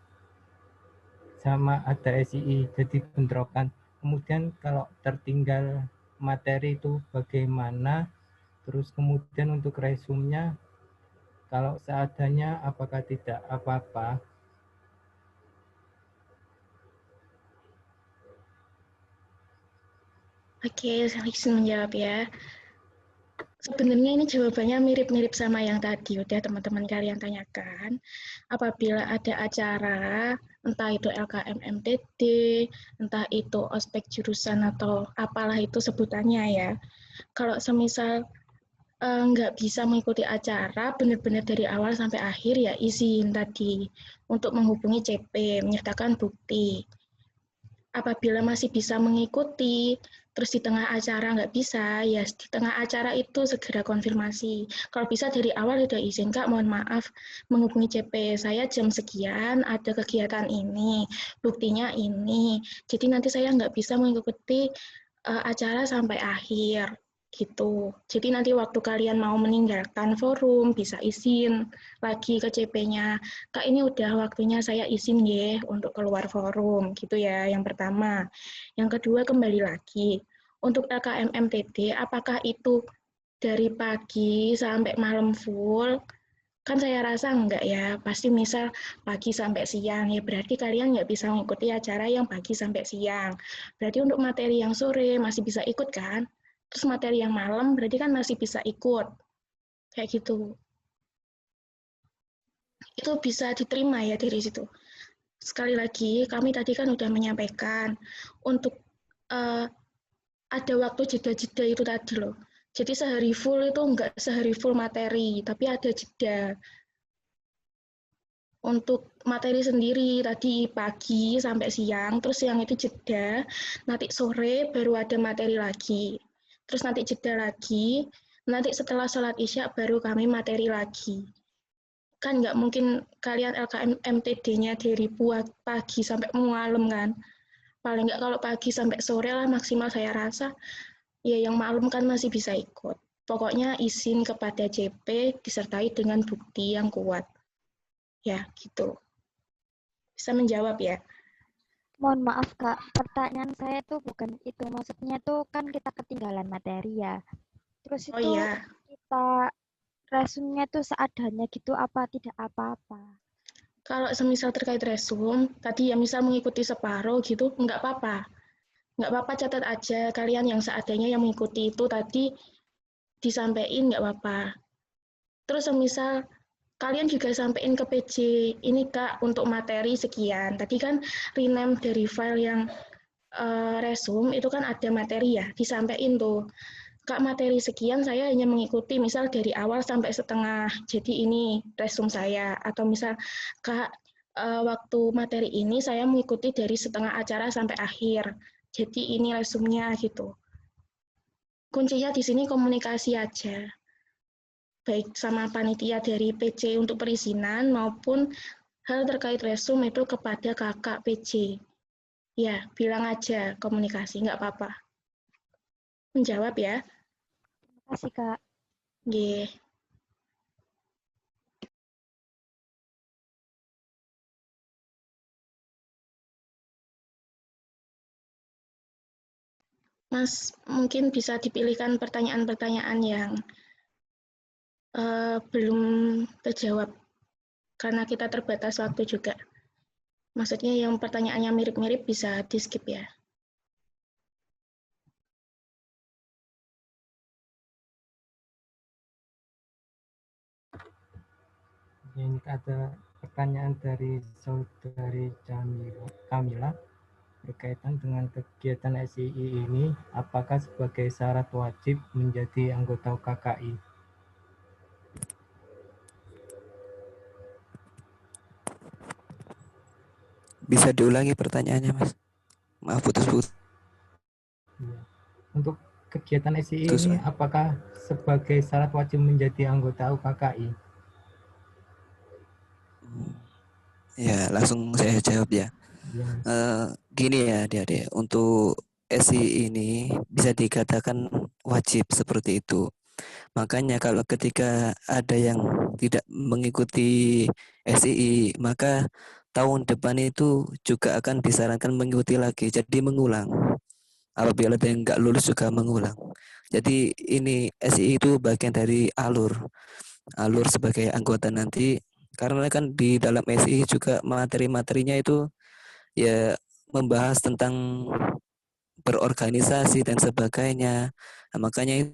sama ada SII, jadi bentrokan. Kemudian kalau tertinggal materi itu bagaimana, terus kemudian untuk resumnya, kalau seadanya apakah tidak apa-apa? Oke, saya izin menjawab ya. Sebenarnya ini jawabannya mirip-mirip sama yang tadi udah teman-teman kalian tanyakan. Apabila ada acara, entah itu LKMMTD, entah itu ospek jurusan atau apalah itu sebutannya ya. Kalau semisal nggak bisa mengikuti acara benar-benar dari awal sampai akhir ya izin tadi untuk menghubungi CP, menyertakan bukti. Apabila masih bisa mengikuti, terus di tengah acara nggak bisa, ya di tengah acara itu segera konfirmasi. Kalau bisa dari awal sudah izin, Kak, mohon maaf menghubungi CP, saya jam sekian ada kegiatan ini, buktinya ini, jadi nanti saya nggak bisa mengikuti acara sampai akhir. Gitu. Jadi nanti waktu kalian mau meninggalkan forum, bisa izin lagi ke CP-nya. Kak, ini udah waktunya saya izin ya untuk keluar forum, gitu ya, yang pertama. Yang kedua, kembali lagi. Untuk LKMMTD, apakah itu dari pagi sampai malam full? Kan saya rasa enggak ya, pasti misal pagi sampai siang, ya berarti kalian nggak bisa mengikuti acara yang pagi sampai siang. Berarti untuk materi yang sore masih bisa ikut kan? Terus materi yang malam berarti kan masih bisa ikut. Kayak gitu. Itu bisa diterima ya dari situ. Sekali lagi, kami tadi kan udah menyampaikan untuk ada waktu jeda-jeda itu tadi loh. Jadi sehari full itu enggak sehari full materi, tapi ada jeda. Untuk materi sendiri tadi pagi sampai siang, terus siang itu jeda, nanti sore baru ada materi lagi. Terus nanti jeda lagi, nanti setelah sholat isya baru kami materi lagi. Kan nggak mungkin kalian LKMTD-nya dari pagi sampai malam kan. Paling nggak kalau pagi sampai sore lah maksimal saya rasa, ya yang malam kan masih bisa ikut. Pokoknya izin kepada CP disertai dengan bukti yang kuat. Ya, gitu. Bisa menjawab ya? Mohon maaf Kak, pertanyaan saya tuh bukan itu. Maksudnya tuh kan kita ketinggalan materi ya. Terus Oh itu iya. kita resumnya tuh seadanya gitu apa tidak apa-apa? Kalau semisal terkait resum, tadi ya misal mengikuti separuh gitu, nggak apa-apa. Nggak apa-apa, catat aja kalian yang seadanya yang mengikuti itu tadi disampaikan nggak apa-apa. Terus semisal kalian juga sampaikan ke PJ, ini Kak untuk materi sekian. Tadi kan rename dari file yang resume itu kan ada materi ya, disampaikan tuh. Kak materi sekian saya hanya mengikuti misal dari awal sampai setengah, jadi ini resume saya. Atau misal Kak waktu materi ini saya mengikuti dari setengah acara sampai akhir, jadi ini resumenya gitu. Kuncinya di sini komunikasi aja. Baik sama panitia dari PC untuk perizinan maupun hal terkait resume itu kepada kakak PC. Ya, bilang aja komunikasi, nggak apa-apa. Menjawab ya. Terima kasih Kak. Nggih. Mas, mungkin bisa dipilihkan pertanyaan-pertanyaan yang belum terjawab, karena kita terbatas waktu juga. Maksudnya yang pertanyaannya mirip-mirip bisa di-skip ya. Ini ada pertanyaan dari saudari Kamila berkaitan dengan kegiatan SII ini, apakah sebagai syarat wajib menjadi anggota KKI? Bisa diulangi pertanyaannya, Mas? Maaf putus-putus. Untuk kegiatan SII ini, apakah sebagai syarat wajib menjadi anggota UKKI? Ya, langsung saya jawab ya. Gini ya, adik-adik, untuk SI ini bisa dikatakan wajib seperti itu. Makanya kalau ketika ada yang tidak mengikuti SII, maka tahun depan itu juga akan disarankan mengikuti lagi, jadi mengulang. Apabila ada yang nggak lulus juga mengulang. Jadi ini SII itu bagian dari alur sebagai anggota nanti. Karena kan di dalam SII juga materi-materinya itu ya membahas tentang berorganisasi dan sebagainya. Nah, makanya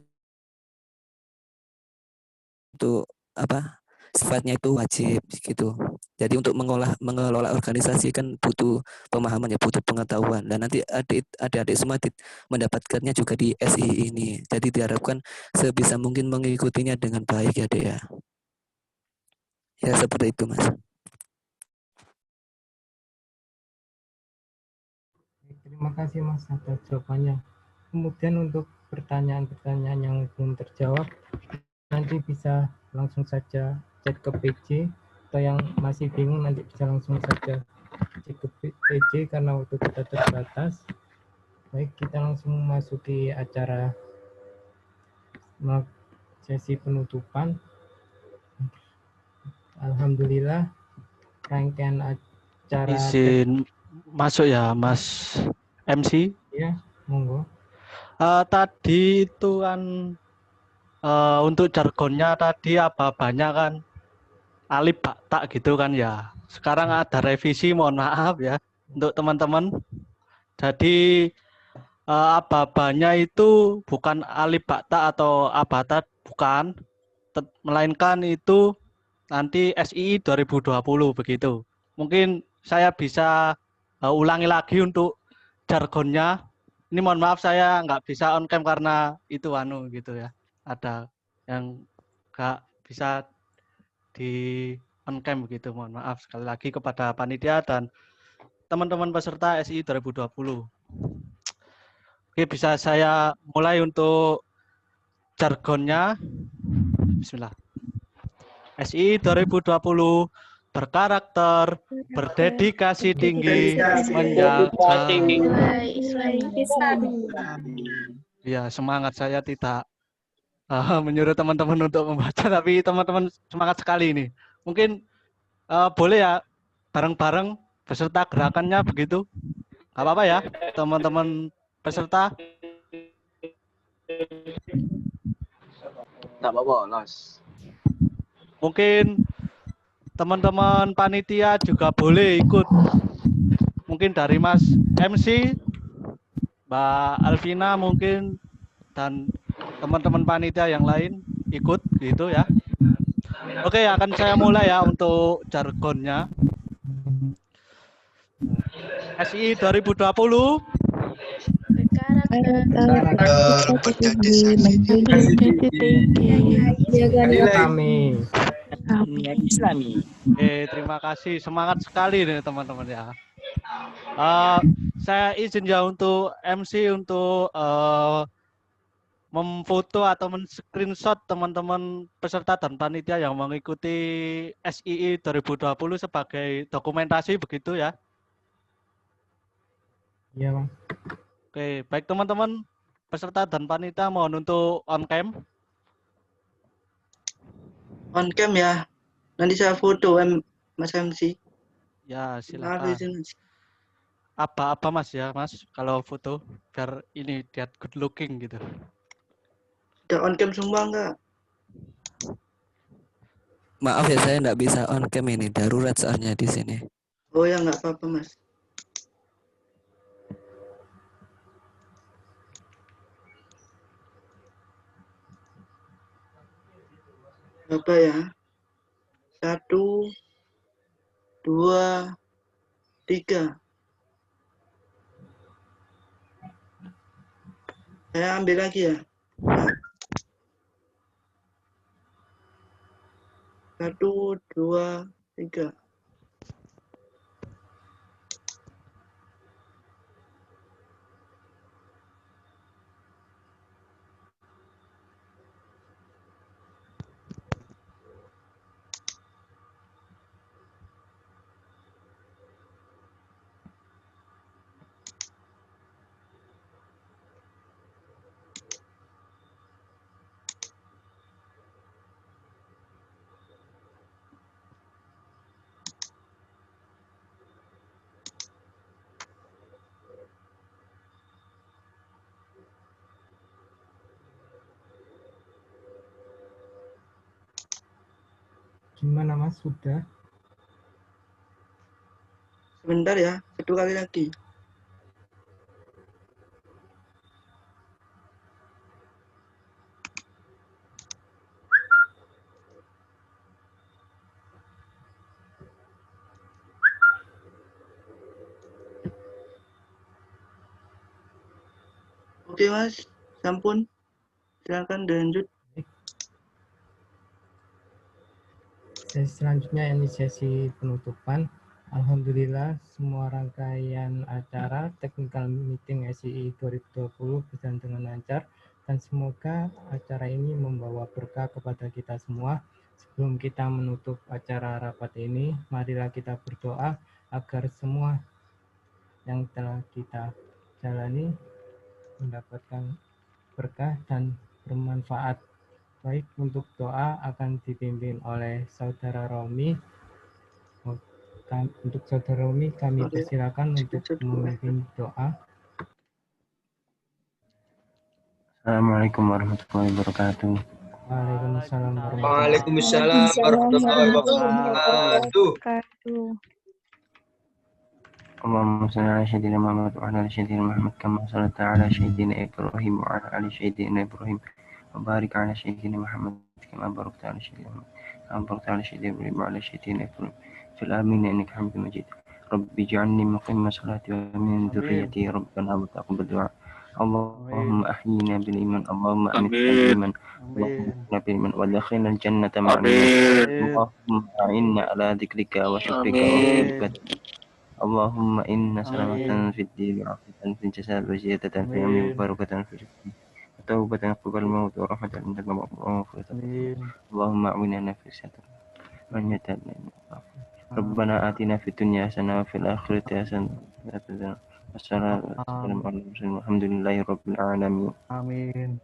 itu apa sifatnya itu wajib gitu. Jadi untuk mengelola organisasi kan butuh pemahaman ya, butuh pengetahuan. Dan nanti adik-adik semua mendapatkannya juga di SII ini. Jadi diharapkan sebisa mungkin mengikutinya dengan baik ya, Dek ya. Ya seperti itu, Mas. Terima kasih Mas atas jawabannya. Kemudian untuk pertanyaan-pertanyaan yang belum terjawab, nanti bisa langsung saja chat ke PJ, atau yang masih bingung nanti bisa langsung saja chat ke PJ karena waktu kita terbatas. Baik, kita langsung masuki acara sesi penutupan. Alhamdulillah rangkaian acara Izin masuk ya, Mas MC. Ya, monggo. Tadi itu kan untuk jargonnya tadi apa banyak kan alif bakta gitu kan ya. Sekarang ada revisi, mohon maaf ya untuk teman-teman. Jadi aba-abanya itu bukan alif bakta atau abata, bukan, melainkan itu nanti SII 2020 begitu. Mungkin saya bisa ulangi lagi untuk jargonnya. Ini mohon maaf saya nggak bisa on cam karena itu gitu ya. Ada yang nggak bisa di on cam begitu. Mohon maaf sekali lagi kepada panitia dan teman-teman peserta SII 2020. Oke, bisa saya mulai untuk jargonnya. Bismillah. SII 2020 berkarakter, berdedikasi tinggi, menjaga. Ya, semangat saya tidak menyuruh teman-teman untuk membaca, tapi teman-teman semangat sekali ini. Mungkin boleh ya bareng-bareng beserta gerakannya begitu. Gak apa-apa ya teman-teman peserta. Gak apa-apa, Los. Mungkin teman-teman panitia juga boleh ikut. Mungkin dari Mas MC, Mbak Alvina mungkin, dan teman-teman panitia yang lain ikut gitu ya. Oke, akan saya mulai ya untuk jargonnya. SII 2020 Islami. Terima kasih, semangat sekali nih teman-teman ya. Saya izin ya untuk MC untuk memfoto atau men-screenshot teman-teman peserta dan panitia yang mengikuti SII 2020 sebagai dokumentasi begitu ya. Iya, Bang. Oke, baik teman-teman peserta dan panitia mohon untuk on cam. On cam ya. Nanti saya foto Mas MC. Ya, silakan. Apa Mas ya, Mas kalau foto biar ini lihat good looking gitu. Udah on cam semua enggak? Maaf ya, saya nggak bisa on cam ini, darurat soalnya di sini. Oh ya, nggak apa-apa Mas. Apa ya? 1, 2, 3. Saya ambil lagi ya. Nah. 1, 2, 3. Gimana Mas, sudah? Sebentar ya, 1 kali lagi. Oke Mas, sampun. Silakan lanjut. Sesi selanjutnya ini sesi penutupan. Alhamdulillah semua rangkaian acara technical meeting SII 2020 berjalan dengan lancar dan semoga acara ini membawa berkah kepada kita semua. Sebelum kita menutup acara rapat ini, marilah kita berdoa agar semua yang telah kita jalani mendapatkan berkah dan bermanfaat. Baik, untuk doa akan dipimpin oleh Saudara Romi. Untuk Saudara Romi, kami persilakan untuk memimpin doa. Assalamualaikum warahmatullahi wabarakatuh. Waalaikumsalam Waalaikumsalam warahmatullahi wabarakatuh. Allahumma salli ala sayyidina Muhammad wa ala ali sayyidina Muhammad kama shallaita ala sayyidina Ibrahim wa ala ali sayyidina Ibrahim wa barik ala sayyidina Muhammad kama barakta ala sayyidina Muhammad kama barakta ala sayyidina Ibrahim wa ala sayyidina Ibrahim fil alamin innaka Hamidum Majid. Rabbi ij'alni muqima salati wa min dhurriyyati rabbana wa taqabbal du'a. Allahumma ahyina bil iman, Allahumma amitna bil iman, Allahumma ahyina bil iman wa adkhilna al jannata ma'al iman. Allahumma a'inna ala dzikrika wa syukrika wa husni ibadatik. Allahumma inna salamatan fid dini wa afatan fil jasad wa ziyadatan fil ilmi wa barakatan fil rizqi wa taubatan qabla al-maut wa rahmatan inda al-maut wa maghfiratan. Allahumma a'inna fi satr man yatabna. Rabbana atina fid dunya hasanah wa fil akhirati hasanah wa qina adzabannar. Alhamdulillahi rabbil alamin. Amin.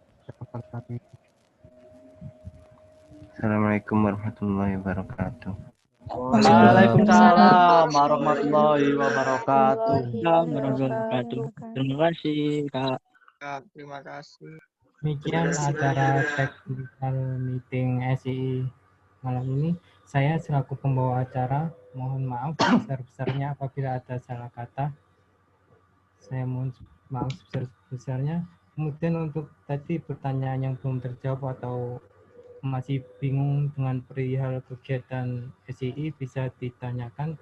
Assalamualaikum warahmatullahi wabarakatuh. Waalaikumsalam warahmatullahi wabarakatuh. Terima kasih Kak. Terima kasih. Demikian acara technical meeting SII malam ini. Saya selaku pembawa acara mohon maaf sebesar-besarnya apabila ada salah kata. Saya mohon maaf sebesar-besarnya. Kemudian untuk tadi pertanyaan yang belum terjawab atau masih bingung dengan perihal kegiatan SII bisa ditanyakan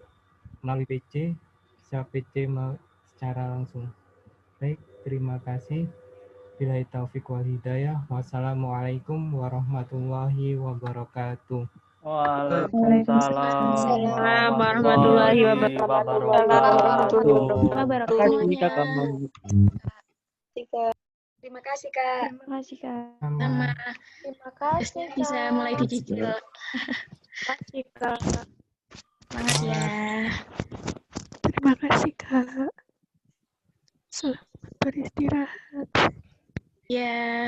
melalui PC, bisa PC secara langsung. Baik, terima kasih. Billahi taufiq wal hidayah. Wassalamualaikum warahmatullahi wabarakatuh. Waalaikumsalam warahmatullahi wabarakatuh. Terima kasih Kak. Terima kasih Kak. Sama. Terima kasih Kak. Bisa mulai dicicil. Terima kasih Kak. Semangat ya. Terima kasih Kak. Selamat beristirahat. Ya,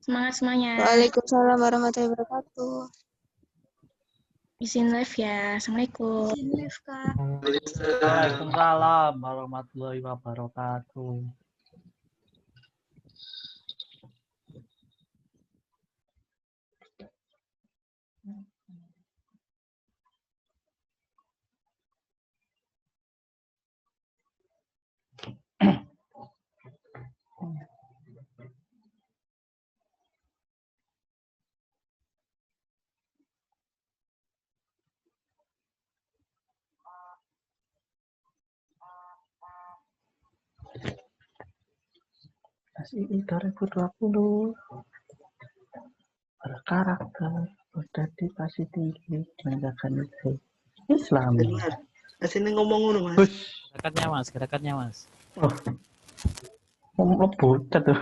semangat semuanya. Waalaikumsalam warahmatullahi wabarakatuh. Izin live ya. Assalamualaikum. Izin live Kak. Waalaikumsalam warahmatullahi wabarakatuh. SII 2020 berkarakter udah dikasih tinggi menjaga nilai Islam. Benar. Asine ngomong ngono, Mas. Gerakannya mas. Oh, mau lebucat tuh.